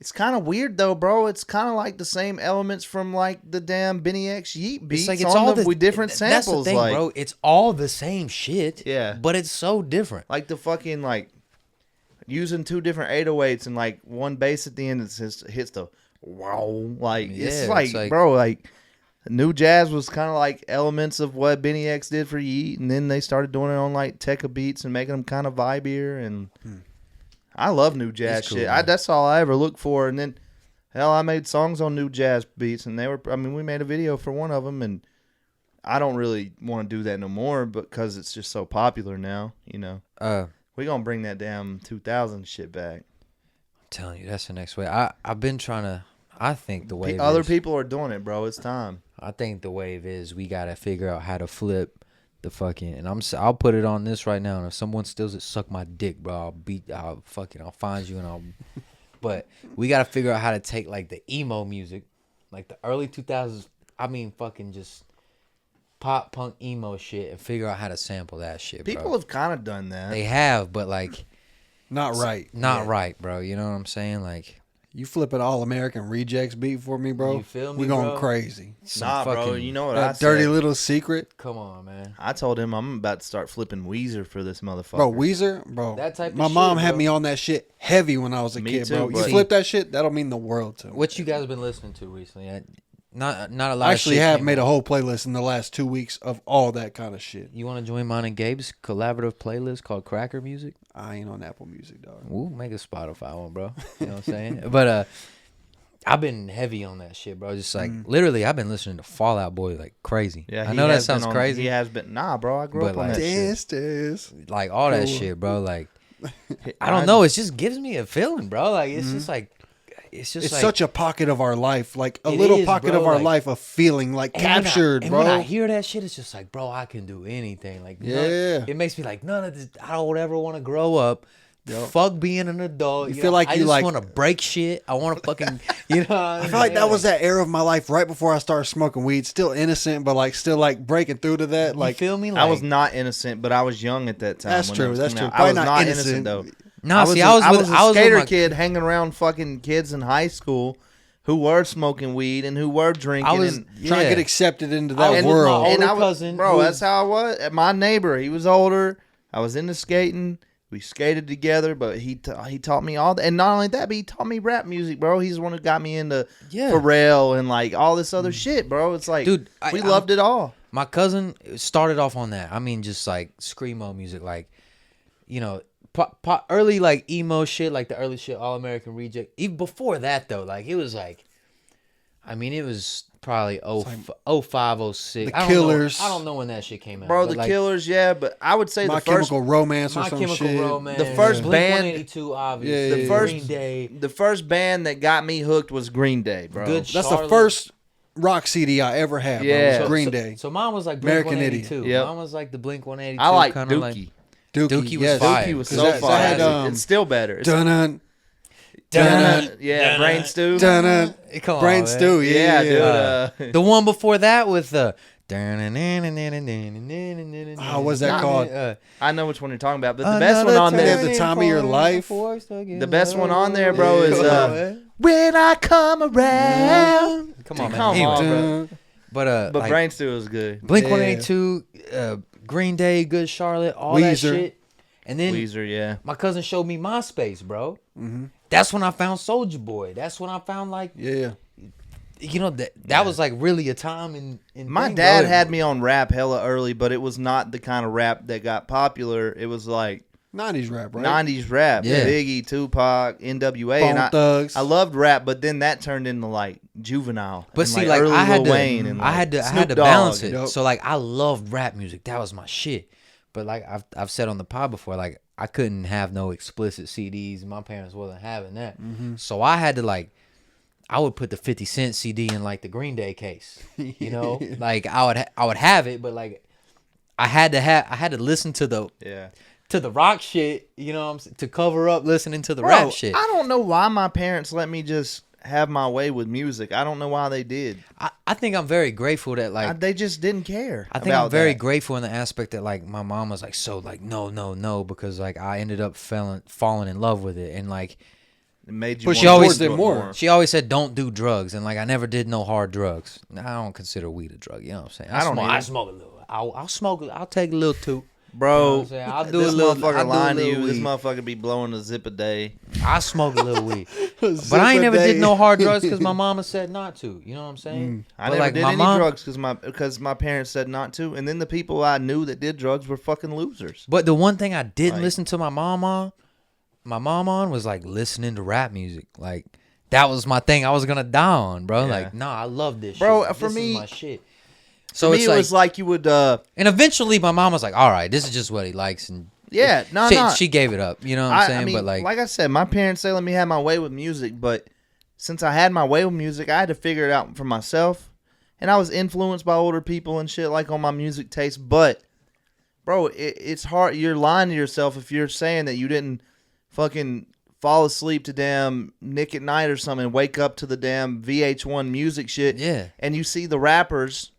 it's kind of weird though, bro. It's kind of like the same elements from like the damn Benny X Yeet beats like it's on all with different samples. That's the thing, like, bro. It's all the same shit. Yeah. but it's so different. like the fucking like using two different 808s and like one bass at the end that hits the wow. Like Yeah, it's it's like, like- bro, like new jazz was kind of like elements of what Benny X did for Yeet, and then they started doing it on like Tekka beats and making them kind of vibier. And I love new jazz It's cool, shit. man. That's all I ever look for. And then hell, I made songs on new jazz beats, and we made a video for one of them, and I don't really want to do that no more because it's just so popular now. We gonna bring that damn 2000 shit back. I'm telling you, that's the next way. I've been trying to. I think the wave. Other is, people are doing it, bro. It's time. I think the wave is we gotta figure out how to flip the fucking. And I'll put it on this right now. And if someone steals it, suck my dick, bro. I'll find you and I'll. But we gotta figure out how to take like the emo music, like the early 2000s. I mean, fucking just pop punk emo shit, and figure out how to sample that shit. People bro. have kind of done that. They have, but like Not right. not Yeah. right, bro. You know what I'm saying? Like You flip an All American Rejects beat for me, bro. You feel me, We going bro? crazy. some Nah, bro. fucking- You know what I That said? dirty little secret, Come on, man. I told him I'm about to start flipping Weezer for this motherfucker. bro. Weezer, bro. That type of My shit, mom had bro. me on that shit heavy when I was a Me kid, too, bro. You but- flip that shit, that'll mean the world to me. What you guys been listening to recently? Not a lot. I of actually shit have came made a out. whole playlist in the last 2 weeks of all that kind of shit. You want to join mine and Gabe's collaborative playlist called Cracker Music? I ain't on Apple Music, dog. We'll make a Spotify one, bro. You know what I'm saying? But I've been heavy on that shit, bro. Just like literally, I've been listening to Fall Out Boy like crazy. Yeah, I he know that has been sounds on- crazy. He has been. Nah, bro. I grew But up on like- that shit. Dance. Like all that Cool. shit, bro. Like I don't know. It just gives me a feeling, bro. Like it's just like it's just It's like such a pocket of our life, like a It little is, pocket bro, of our like- life of feeling, like And when I- captured, and bro. when I hear that shit, it's just like, bro, I can do anything. Like, Yeah. it makes me like none of this. I don't ever want to grow up. Fuck being an adult. You feel like I you just like- want to break shit. I want to fucking, I feel like that was that era of my life right before I started smoking weed. Still innocent, but like still like breaking through to that. You Like feel me? I was Like, not innocent, but I was young at that time. That's when true, it was that's coming true. out. I was Probably not not innocent innocent. though. nah. See, I was a with skater my kid hanging around fucking kids in high school who were smoking weed and who were drinking. I was and, trying to yeah. get accepted into I that was with my world. older and I was, cousin bro, who- that's how I was. My neighbor, he was older. I was into skating. We skated together, but he taught me all that. And not only that, but he taught me rap music, bro. He's the one who got me into Yeah. Pharrell and like all this other shit, bro. It's like, Dude, we loved it all. My cousin started off on that. I mean, just like screamo music, like early like emo shit, like the early shit, All American Reject. Even before that though, like it was like, I mean, it was probably 05, 06. The I don't Killers. know, I don't know when that shit came out, Bro, but the like, Killers, yeah, but I would say My the first Chemical Romance or My some Chemical shit. Romance, The first band- Blink-182, obviously. Yeah, the yeah, first Green Day. the first band that got me hooked was Green Day, bro. Good That's Charlotte. the first rock CD I ever had. Yeah. Bro, was Green so, Day. So mine was like Blink American Idiot. 182. Yep. Mine was like the Blink 182. I like kinda Dookie. like Dookie, Dookie was yes. fire. Dookie was 'Cause so that fire. had, It's still better. It's, Dun-dun. Yeah, brain stew. Dun-dun. Come on, Brain man. stew. Yeah, Yeah. dude. The one before that with the. Oh, what's that called? I know which one you're talking about, but the best one on They there, have the time of your life. the best one on there, bro, is Come when I come around. on, man. Come Anyway, on, bro. but But like, brain stew is good. Blink Yeah. 182, Green Day, Good Charlotte, all that Weezer. shit. And then Weezer, yeah. my cousin showed me MySpace, bro. Mm-hmm. That's when I found Soulja Boy. That's when I found like, Yeah. you know, that was like really a time in My thing, dad bro. had me on rap hella early, but it was not the kind of rap that got popular. It was like 90s rap, right? 90s rap. Yeah. Biggie, Tupac, NWA. Bone And Thugs. I loved rap, but then that turned into like Juvenile. But and, see, like early I had Lil to, Wayne and, I had to Snoop Dogg. balance it. Yup. So like I loved rap music. That was my shit. But like I've said on the pod before, like I couldn't have no explicit CDs. My parents wasn't having that. So I had to like, I would put the 50 Cent CD in like the Green Day case. You know, like I would have it, but like I had to listen to the Yeah. rock shit. You know what I'm saying? To cover up listening to the Bro, rap shit. I don't know why my parents let me just have my way with music. I don't know why they did. I think I'm very grateful that like They just didn't care. I think about I'm very that. grateful in the aspect that like my mom was like so like no because like I ended up falling in love with it, and like It made you But want she to always do did it more. she always said don't do drugs, and like I never did no hard drugs. I don't consider weed a drug, you know what I'm saying? I don't either. I smoke a little. I'll smoke. I'll take a little too. Bro, You know what I'm saying? I'll do this a little. motherfucker I'll do a lying to little you. This weed. motherfucker be blowing a zip a day. I smoke a little weed, but I ain't never did no hard drugs because my mama said not to. You know what I'm saying? I But, never like, did my any mom- drugs because my parents said not to, and then the people I knew that did drugs were fucking losers. But the one thing I didn't Like- listen to my mom on was like listening to rap music. Like that was my thing. I was gonna die on, bro. Yeah. Like, nah, I love this, Bro, shit. for This me- is my shit. So So me, it's it like, was like you would, and eventually my mom was like, "All right, this is just what he likes," and yeah, no, she, no. she gave it up. You know what I'm saying? I mean, But like, I said, my parents they let me have my way with music, but since I had my way with music, I had to figure it out for myself, and I was influenced by older people and shit like on my music taste. But, bro, it's hard. You're lying to yourself if you're saying that you didn't fucking fall asleep to damn Nick at Night or something and wake up to the damn VH1 music shit. yeah, And you see the rappers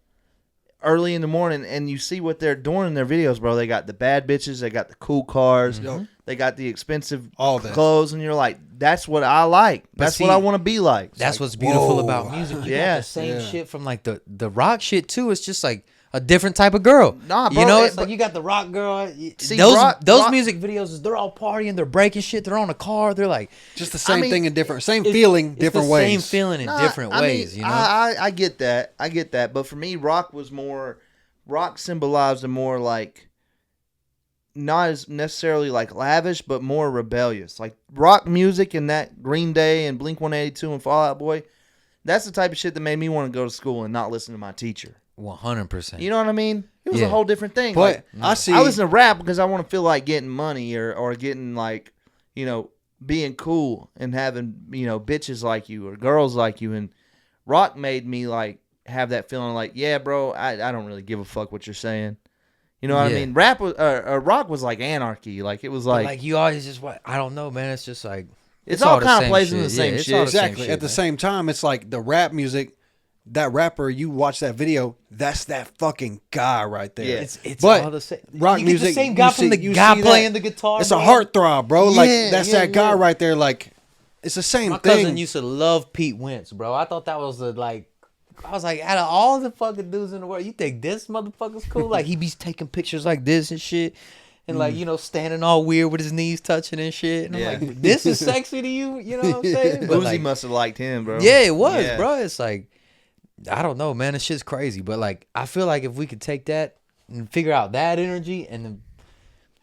early in the morning and you see what they're doing in their videos, bro. They got the bad bitches, they got the cool cars, they got the expensive All that. clothes, and you're like, that's what I like. That's see, what I want to be like. that's like, what's beautiful whoa. about music. You Yeah. got the same Yeah. shit from like the rock shit too. It's just like a different type of girl. Nah, bro, you know, it- it's like you got the rock girl. See, those rock- music videos, they're all partying, they're breaking shit, they're on a car, they're like Just the same mean, thing in different, same it's- feeling, it's different the ways. Same feeling in Nah, different I ways. mean, You know, I get that. I get that. But for me, rock was more. Rock symbolized a more like. Not as necessarily like lavish, but more rebellious. Like rock music and that Green Day and Blink 182 and Fall Out Boy. That's the type of shit that made me want to go to school and not listen to my teacher. 100%. You know what I mean? It was Yeah. a whole different thing. But Like, I see. I listen to rap because I want to feel like getting money or getting like, you know, being cool and having, you know, bitches like you or girls like you. And rock made me like have that feeling like, yeah, bro, I don't really give a fuck what you're saying. You know what I Yeah. mean? Rap was, rock was like anarchy. Like it was But, like, you always just I don't know, man. It's just like it's all the kind of same plays in shit. the same it's shit. all the same Exactly. shit, At the man. same time, it's like the rap music. That rapper, you watch that video. That's that fucking guy right there. Yeah. It's But all the same. rock you get music, the same you guy see- from the you guy see that. playing the guitar. It's bro. a heartthrob, bro. Like Yeah, that's yeah, that guy yeah. right there. Like it's the same My thing. cousin used to love Pete Wentz, bro. I thought that was the like. I was like, out of all the fucking dudes in the world, you think this motherfucker's cool? Like he be taking pictures like this and shit, and like you know standing all weird with his knees touching and shit. And Yeah. I'm like, this is sexy to you? You know what I'm saying? But, Uzi like, must have liked him, bro. yeah, it was, Yeah. bro. It's like, I don't know, man. This shit's crazy. But like, I feel like if we could take that and figure out that energy and then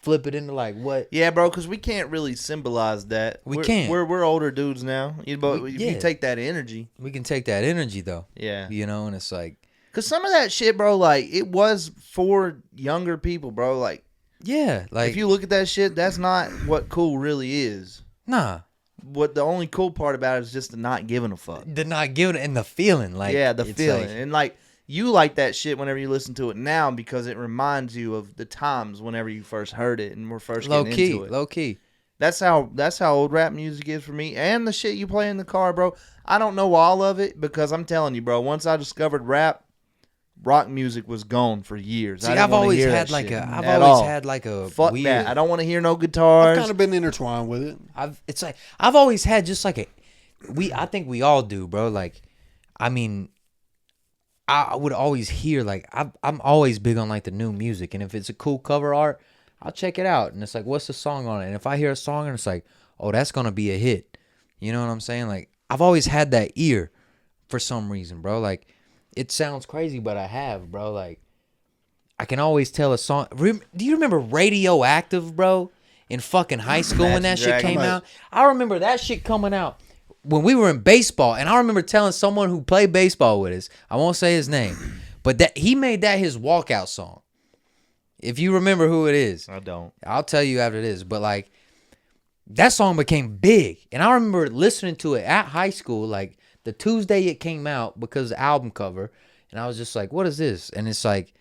flip it into like what. Yeah, bro, because we can't really symbolize that. We We're- can't. We're older dudes now. But if yeah. you take that energy, We can take that energy though, yeah. you know, and it's like, Because some of that shit, bro, like, it was for younger people, bro. Like, yeah, like, if you look at that shit, that's not what cool really is. nah, What the only cool part about it is just the not giving a fuck. the not giving it and the feeling, like, Yeah, the it's feeling. like- And, like, you like that shit whenever you listen to it now because it reminds you of the times whenever you first heard it and were first low getting key, into it. low key. That's how old rap music is for me. And the shit you play in the car, bro. I don't know all of it because I'm telling you, bro. Once I discovered rap, rock music was gone for years. See, I didn't I've wanna always hear had that like shit a. I've at always all. had like a. Fuck weird, that. I don't want to hear no I've guitars. kind of been intertwined with it. It's like I've always had just like a. I think we all do, bro. Like, I mean, I would always hear like I'm always big on like the new music, and if it's a cool cover art, I'll check it out. And it's like, what's the song on it? And if I hear a song and it's like, oh, that's gonna be a hit, you know what I'm saying? Like, I've always had that ear for some reason, bro. Like, it sounds crazy, but I have, bro. Like, I can always tell a song. Do you remember Radioactive, bro? In fucking high school when that shit came out, I remember that shit coming out when we were in baseball, and I remember telling someone who played baseball with us, I won't say his name, but that he made that his walkout song. If you remember who it is, I don't. I'll tell you after this. But like, that song became big, and I remember listening to it at high school, like the Tuesday it came out because of the album cover, and I was just like, "What is this?" And it's like,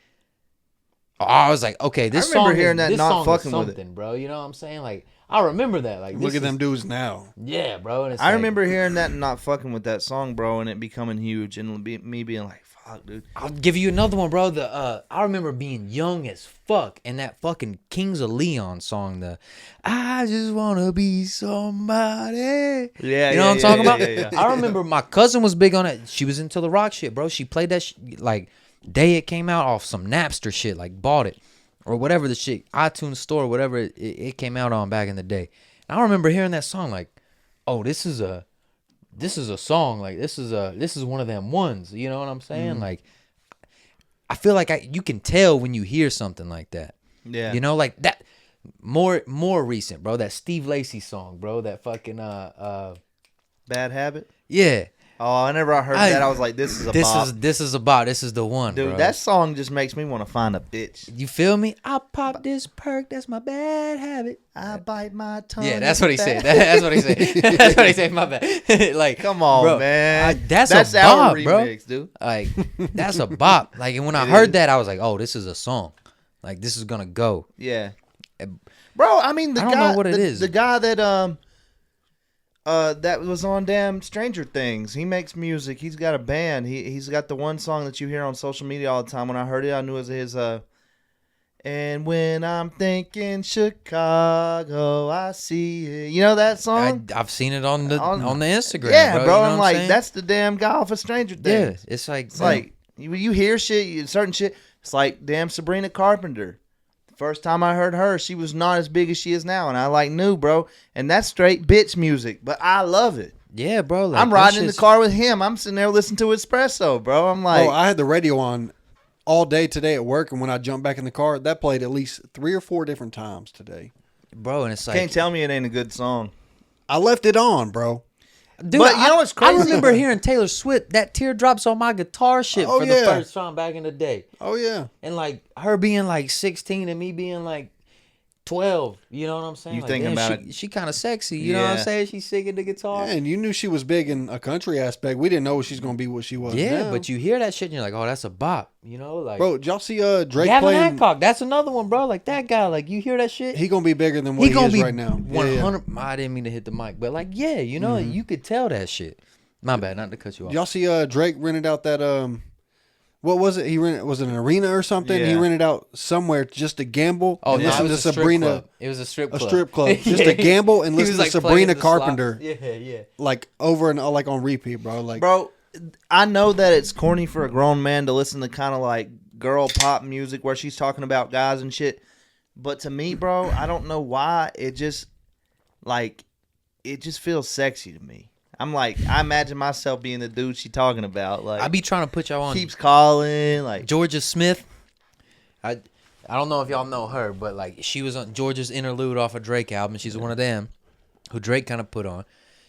I was like, "Okay, this I remember song hearing is, that this Not song is Fucking With something, bro." You know what I'm saying? Like, I remember that. Like, Look at them dudes now. Yeah, bro. And it's I like, remember hearing that and not fucking with that song, bro, and it becoming huge, and me being like, "Fuck, dude." I'll give you another one, bro. I remember being young as fuck, and that fucking Kings of Leon song, the "I just wanna be somebody." Yeah, you know what I'm talking about. yeah. I remember my cousin was big on it. She was into the rock shit, bro. She played that like day it came out off some Napster shit, like bought it or whatever the shit, iTunes store, whatever it came out on back in the day. And I remember hearing that song, like, oh, this is a song, like this is one of them ones. You know what I'm saying? Like, I feel like you can tell when you hear something like that. Yeah. You know, like that. More recent, bro. That Steve Lacy song, bro. That fucking Bad Habit. yeah. Oh, whenever I heard that, I was like, "This is a bop." This is the one, Dude, bro. that song just makes me want to find a bitch. You feel me? I pop this perk. That's my bad habit. I bite my tongue. Yeah, that's what he said. That's what he said. That's what he said. My bad. Like, Come on, bro, man. that's a our bop, bro. remix, dude. Like, that's a bop. Like, and when I heard that, I was like, oh, this is a song. Like, this is gonna go. Yeah, bro. I mean, I don't know what it is. The guy that was on damn Stranger Things. He makes music. He's got a band. He's got the one song that you hear on social media all the time. When I heard it, I knew it was his. And when I'm thinking Chicago, I see it. You know that song? I've seen it on the Instagram. Yeah, bro. You know I'm what like, saying? that's the damn guy off of Stranger yeah. Things. It's like It's like you hear shit, certain shit. It's like damn Sabrina Carpenter. First time I heard her, she was not as big as she is now, and I knew, bro. And that's straight bitch music, but I love it. yeah, bro. Like, I'm that riding in the shit's- car with him. I'm sitting there listening to Espresso, bro. I'm like, Bro, I had the radio on all day today at work, and when I jumped back in the car, that played at least 3 or 4 different times today. bro. And it's like, can't tell me it ain't a good song. I left it on, bro. dude, But you know what's crazy? I remember hearing Taylor Swift, that Teardrops on My Guitar shit Oh, for yeah. the first time back in the day. Oh, yeah. And like her being like 16 and me being like 12, you know what I'm saying? You like, thinking damn, about she kind of sexy, you know what I'm Yeah. saying? She's singing the guitar. Yeah, and you knew she was big in a country aspect. We didn't know she's going to be what she was Yeah, now. but you hear that shit and you're like, oh, that's a bop, you know? Like, Bro, did y'all see Drake Gavin playing? Hancock, that's another one, bro. Like that guy, like you hear that shit? He going to be bigger than what he gonna is be right now. 100. I didn't mean to hit the mic, but like, yeah, you know, you could tell that shit. My bad, not to cut you off. Did y'all see Drake rented out that what was it? He rented, was it an arena or something? He Yeah. rented out somewhere just to gamble. Oh, and no, it listen was to a strip Sabrina, club. It was a strip club. a strip club, just to gamble and He was, listen to like, Sabrina playing the slots. Carpenter, Yeah. like over and like on repeat, bro. Like, Bro, I know that it's corny for a grown man to listen to kind of like girl pop music where she's talking about guys and shit. But to me, bro, I don't know why. It just feels sexy to me. I'm like, I imagine myself being the dude she talking about. Like, I be trying to put y'all on keeps calling. Like, Georgia Smith. I don't know if y'all know her, but like she was on Georgia's interlude off a Drake album. She's one of them who Drake kind of put on.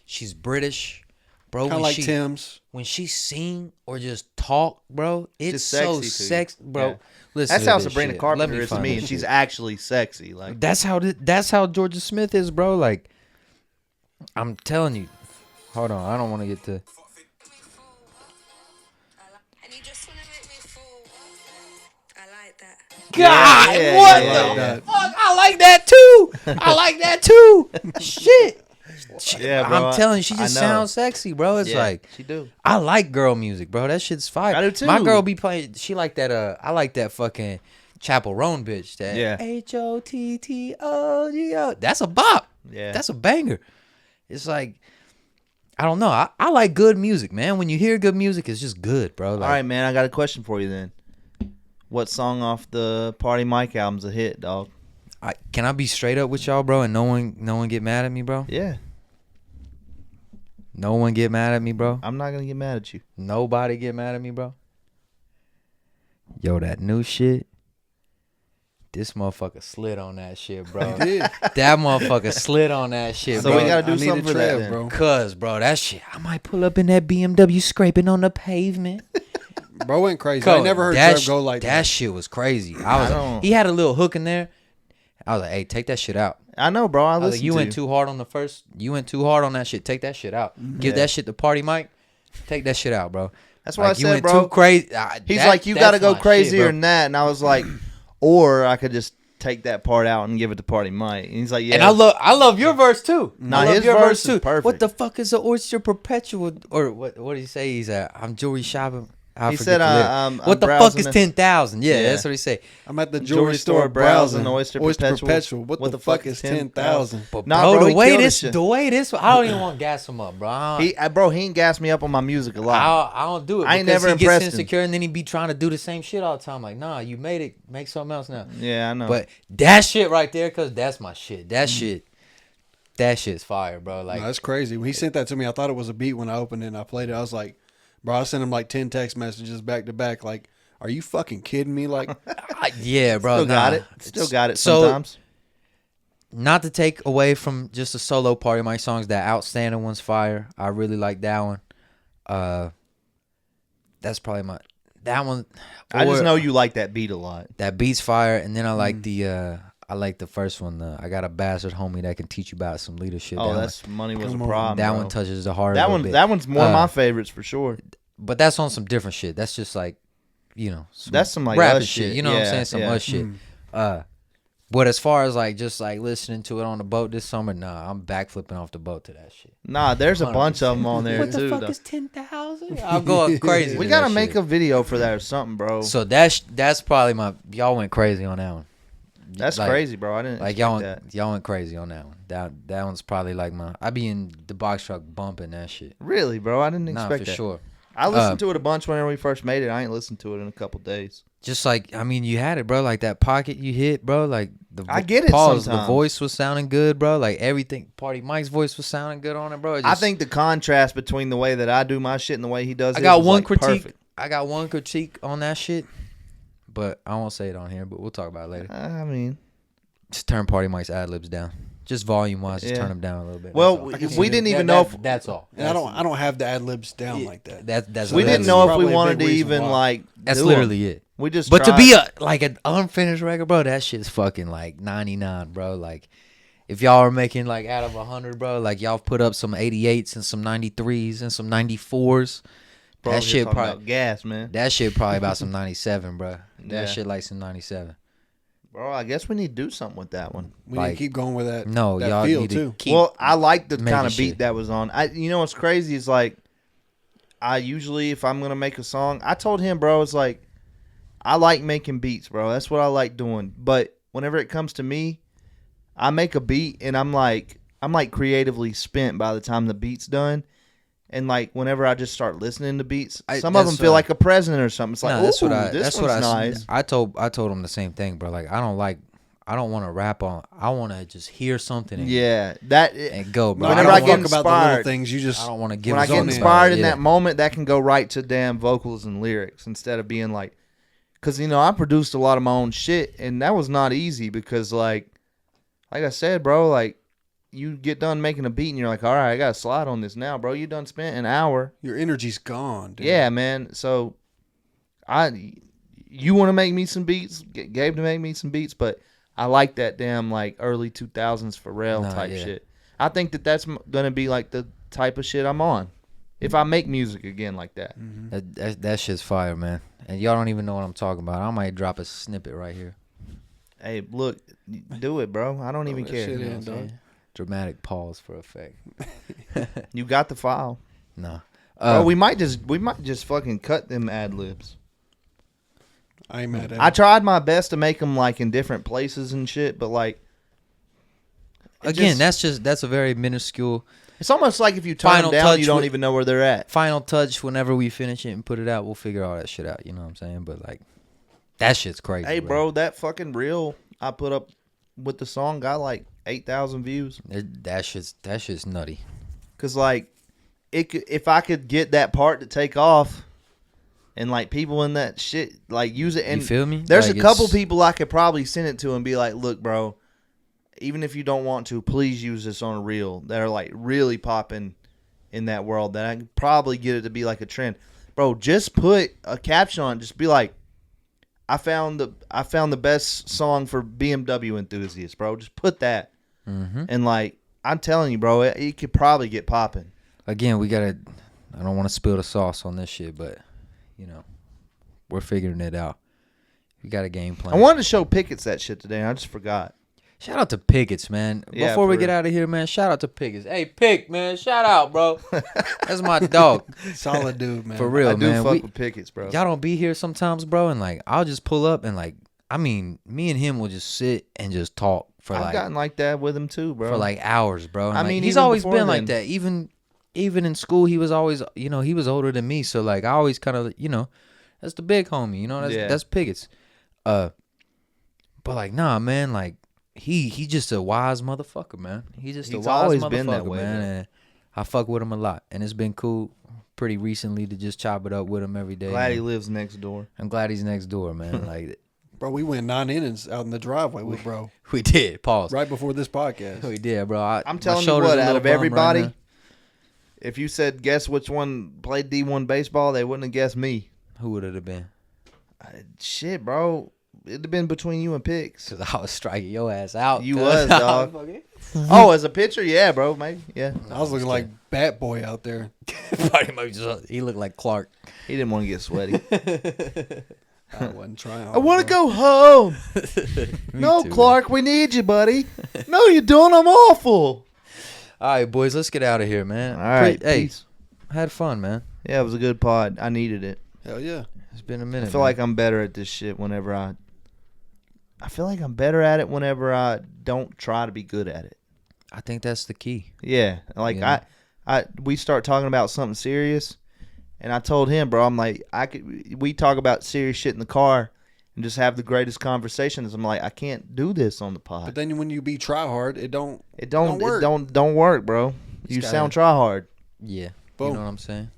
She's British, bro. kind of like Tim's. When she sing or just talk, bro, it's Just so sexy to you. sexy, bro. Yeah. Listen, that's to how this Sabrina shit. Carpenter Let is to find me, this and she's shit. actually sexy. Like, That's how Georgia Smith is, bro. Like, I'm telling you. Hold on, I don't want to get to. And you just wanna make me fool. I like that. God, yeah, what yeah, the yeah. fuck? I like that too. I like that too. Shit. Yeah, bro. I'm telling you, she I just know. sounds sexy, bro. It's Yeah, like she do. I like girl music, bro. That shit's fire. I do too. My girl be playing. She like that. I like that fucking Chapel Roan bitch. That Yeah. HOTTOGO. That's a bop. Yeah. That's a banger. It's like I don't know. I like good music, man. When you hear good music, it's just good, bro. Like, All right, man. I got a question for you then. What song off the Party Mike album's a hit, dog? Can I be straight up with y'all, bro? And no one get mad at me, bro. Yeah. No one get mad at me, bro. I'm not gonna get mad at you. Nobody get mad at me, bro. Yo, that new shit. This motherfucker slid on that shit, bro. He did. That motherfucker slid on that shit, So bro. we gotta do I need something a for that, Trev, then. bro. Cuz, bro, that shit. I might pull up in that BMW scraping on the pavement. Bro went crazy. Cuz, I never heard that Trev go like that that. shit was crazy. don't- He had a little hook in there. I was like, hey, take that shit out. I know, bro. I was like, listen you to went too hard on the first. You went too hard on that shit. Take that shit out. Give Yeah. that shit to Party Mike. Take that shit out, bro. That's what I you said, went bro. Too crazy. He's like, you got to go crazier bro. than that. And I was like, or I could just take that part out and give it to Party Mike. And he's like, yeah. And I love your verse too. Nah, I love his your verse is too. perfect. What the fuck is an oyster perpetual? Or what did he say? He's I'm jewelry shopping. I He forget said, the lyric. I'm what the fuck browsing is the- 10,000? Yeah, Yeah. that's what he say. I'm at the Jewelry jewelry store store browsing browsing. Oyster Oyster Perpetual. Perpetual. What the fuck is 10,000? But Nah, bro, bro, the he way killed this, shit. the way this, I don't even want to gas him up, bro. Bro, he ain't gassed me up on my music a lot. I don't do it. I ain't because never he gets impressed him. insecure and then he be trying to do the same shit all the time. Like, nah, you made it. Make something else now. Yeah, I know. But that shit right there, cause that's my shit. That shit's fire, bro. Like, No, that's crazy. When he sent that to me, I thought it was a beat when I opened it and I played it. I was like, bro, I sent him like 10 text messages back to back. Like, are you fucking kidding me? Like, yeah, bro. Still got nah. it. Still got it So, sometimes. Not to take away from just the solo Party Mike songs, that Outstanding one's fire. I really like that one. That's probably that one. I just or- know you like that beat a lot. that beat's fire, and then I like the first one. I got a bastard homie that can teach you about some leadership. Oh, that that's Money Was a Come on. Problem. that bro. one touches the heart. That a one. little bit. That one's more of my favorites for sure. But that's on some different shit. That's just like, That's some like rapping us shit. You know what I'm Yeah, saying? Some yeah. us shit. But as far as like just like listening to it on the boat this summer, nah, I'm backflipping off the boat to that shit. Nah, there's a bunch of them on there What the too. fuck though. is 10,000? I'm going crazy. We to gotta that make shit. a video for that or something, bro. So that's probably y'all went crazy on that one. That's like- crazy, bro. I didn't Like expect y'all that. y'all went crazy on that one. That one's probably like I be in the box truck bumping that shit. Really, bro. I didn't Nah, expect for that. sure. I listened to it a bunch whenever we first made it. I ain't listened to it in a couple days. Just like, I mean, you had it, bro. Like that pocket you hit, bro. Like I get it The sometimes. voice was sounding good, bro. Like everything. Party Mike's voice was sounding good on it, bro. I think the contrast between the way that I do my shit and the way he does I his got was, one like, critique. perfect. I got one critique on that shit, but I won't say it on here. But we'll talk about it later. I mean, Just turn Party Mike's ad libs down, just volume wise. Just Yeah. turn them down a little bit. well, That's all. we didn't even know if That's all. and I don't have the ad libs down like that. That's we that's- didn't know if probably we a wanted big to reason even why. like. That's do 'em. literally it. We just But to tried. be like an unfinished record, bro, that shit's fucking like 99, bro. Like, if y'all are making like out of 100, bro, like y'all put up some 88s and some 93s and some 94s. Bro, that just shit talking probably about gas, man. that shit probably about some 97, bro. That Yeah. shit like some 97. Bro, I guess we need to do something with that one. We need Like, to keep going with that. No, that y'all feel need to too. keep. Well, I like the making kind of beat shit. that was on. You know what's crazy is like, I usually if I'm gonna make a song, I told him, bro, it's like, I like making beats, bro. That's what I like doing. But whenever it comes to me, I make a beat and I'm like creatively spent by the time the beat's done. And like whenever I just start listening to beats, some of them that's, feel like a president or something. It's like, Nah, that's what ooh, this that's one's what nice. I told him the same thing, bro. Like, I don't want to rap on. I want to just hear something and, Yeah, that. and go, bro. Whenever I I don't get fuck about the little inspired- things. You just I don't want to give. When I a get fuck about inspired it, in yeah. that moment, that can go right to damn vocals and lyrics instead of being like, because I produced a lot of my own shit and that was not easy because like I said, bro, like you get done making a beat and you're like, all right, I got to slide on this now, bro. You done spent an hour. your energy's gone. Dude. Yeah, man. So you want to make me some beats, get Gabe to make me some beats, but I like that damn like early 2000s Pharrell Nah, type yeah. shit. I think that's gonna be like the type of shit I'm on if I make music again like that. That shit's fire, man. And y'all don't even know what I'm talking about. I might drop a snippet right here. Hey, look, do it, bro. I don't even that care. shit You know in, what I'm dog. saying? Dramatic pause for effect. You got the file, No. bro. We might just fucking cut them ad libs. I ain't mad at I it. tried my best to make them like in different places and shit, but like again, that's a very minuscule it's almost like if you turn Final them down, touch you don't with- even know where they're at. final touch. Whenever we finish it and put it out, we'll figure all that shit out. You know what I'm saying? But like, that shit's crazy. Hey, bro, that fucking reel I put up with the song got like 8,000 views. That shit's nutty. Cause like if I could get that part to take off, and like people in that shit like use it, and You feel me? there's Like, a couple it's- people I could probably send it to and be like, look, bro, even if you don't want to, please use this on a reel that are like really popping in that world. That I can probably get it to be like a trend, bro. Just put a caption on it. Just be like, I found the best song for BMW enthusiasts, bro. Just put that, and like I'm telling you, bro, it could probably get popping. Again, we gotta. I don't want to spill the sauce on this shit, but you know, we're figuring it out. We got a game plan. I wanted to show Pickett's that shit today, and I just forgot. Shout out to Pickett's, man. Yeah, Before we for get real. out of here, man, shout out to Pickett's. Hey, Pick, man, shout out, bro. That's my dog. Solid dude, man. For real, I do man. fuck with Pickett's, bro. Y'all don't be here sometimes, bro, and like I'll just pull up and like I mean, me and him will just sit and just talk for I've like gotten like that with him too, bro. for like hours, bro. And I like, mean, he's even always before been like then. that. Even in school, he was always, you know, he was older than me, so like I always kind of, you know, that's the big homie, you know, that's Pickett's. But like, nah, man, like he just a wise motherfucker, man. He's just a He's wise always motherfucker, been that way, man. bro. And I fuck with him a lot, and it's been cool. Pretty recently to just chop it up with him every day. Glad he man. lives next door. I'm glad he's next door, man. Like Bro, we went 9 innings out in the driveway with bro we did. Pause. right before this podcast. We did, bro. I'm my telling you shoulder's what, a out little of bum right everybody, now. if you said guess which one played D1 baseball, they wouldn't have guessed me. Who would it have been? Shit, bro. It'd have been between you and Picks. Because I was striking your ass out. You cuz. was, dog. Oh, as a pitcher, yeah, bro, maybe, yeah. I was looking like Bat Boy out there. Pretty much, he looked like Clark. He didn't want to get sweaty. I wasn't trying. I want to go home. No, too, Clark, we need you, buddy. No, you don't. I'm awful. All right, boys, let's get out of here, man. All right, Hey, peace. had fun, man. Yeah, it was a good pod. I needed it. Hell yeah. It's been a I minute. feel like I'm better at this shit whenever I feel like I'm better at it whenever I don't try to be good at it. I think that's the key. Yeah, like Yeah. we start talking about something serious, and I told him, bro, I'm like, we talk about serious shit in the car and just have the greatest conversations. I'm like, I can't do this on the pod. But then when you be try hard, it don't Don't work. work, bro. You gotta- sound try hard. Yeah. Boom. You know what I'm saying?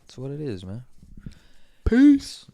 That's what it is, man. Peace.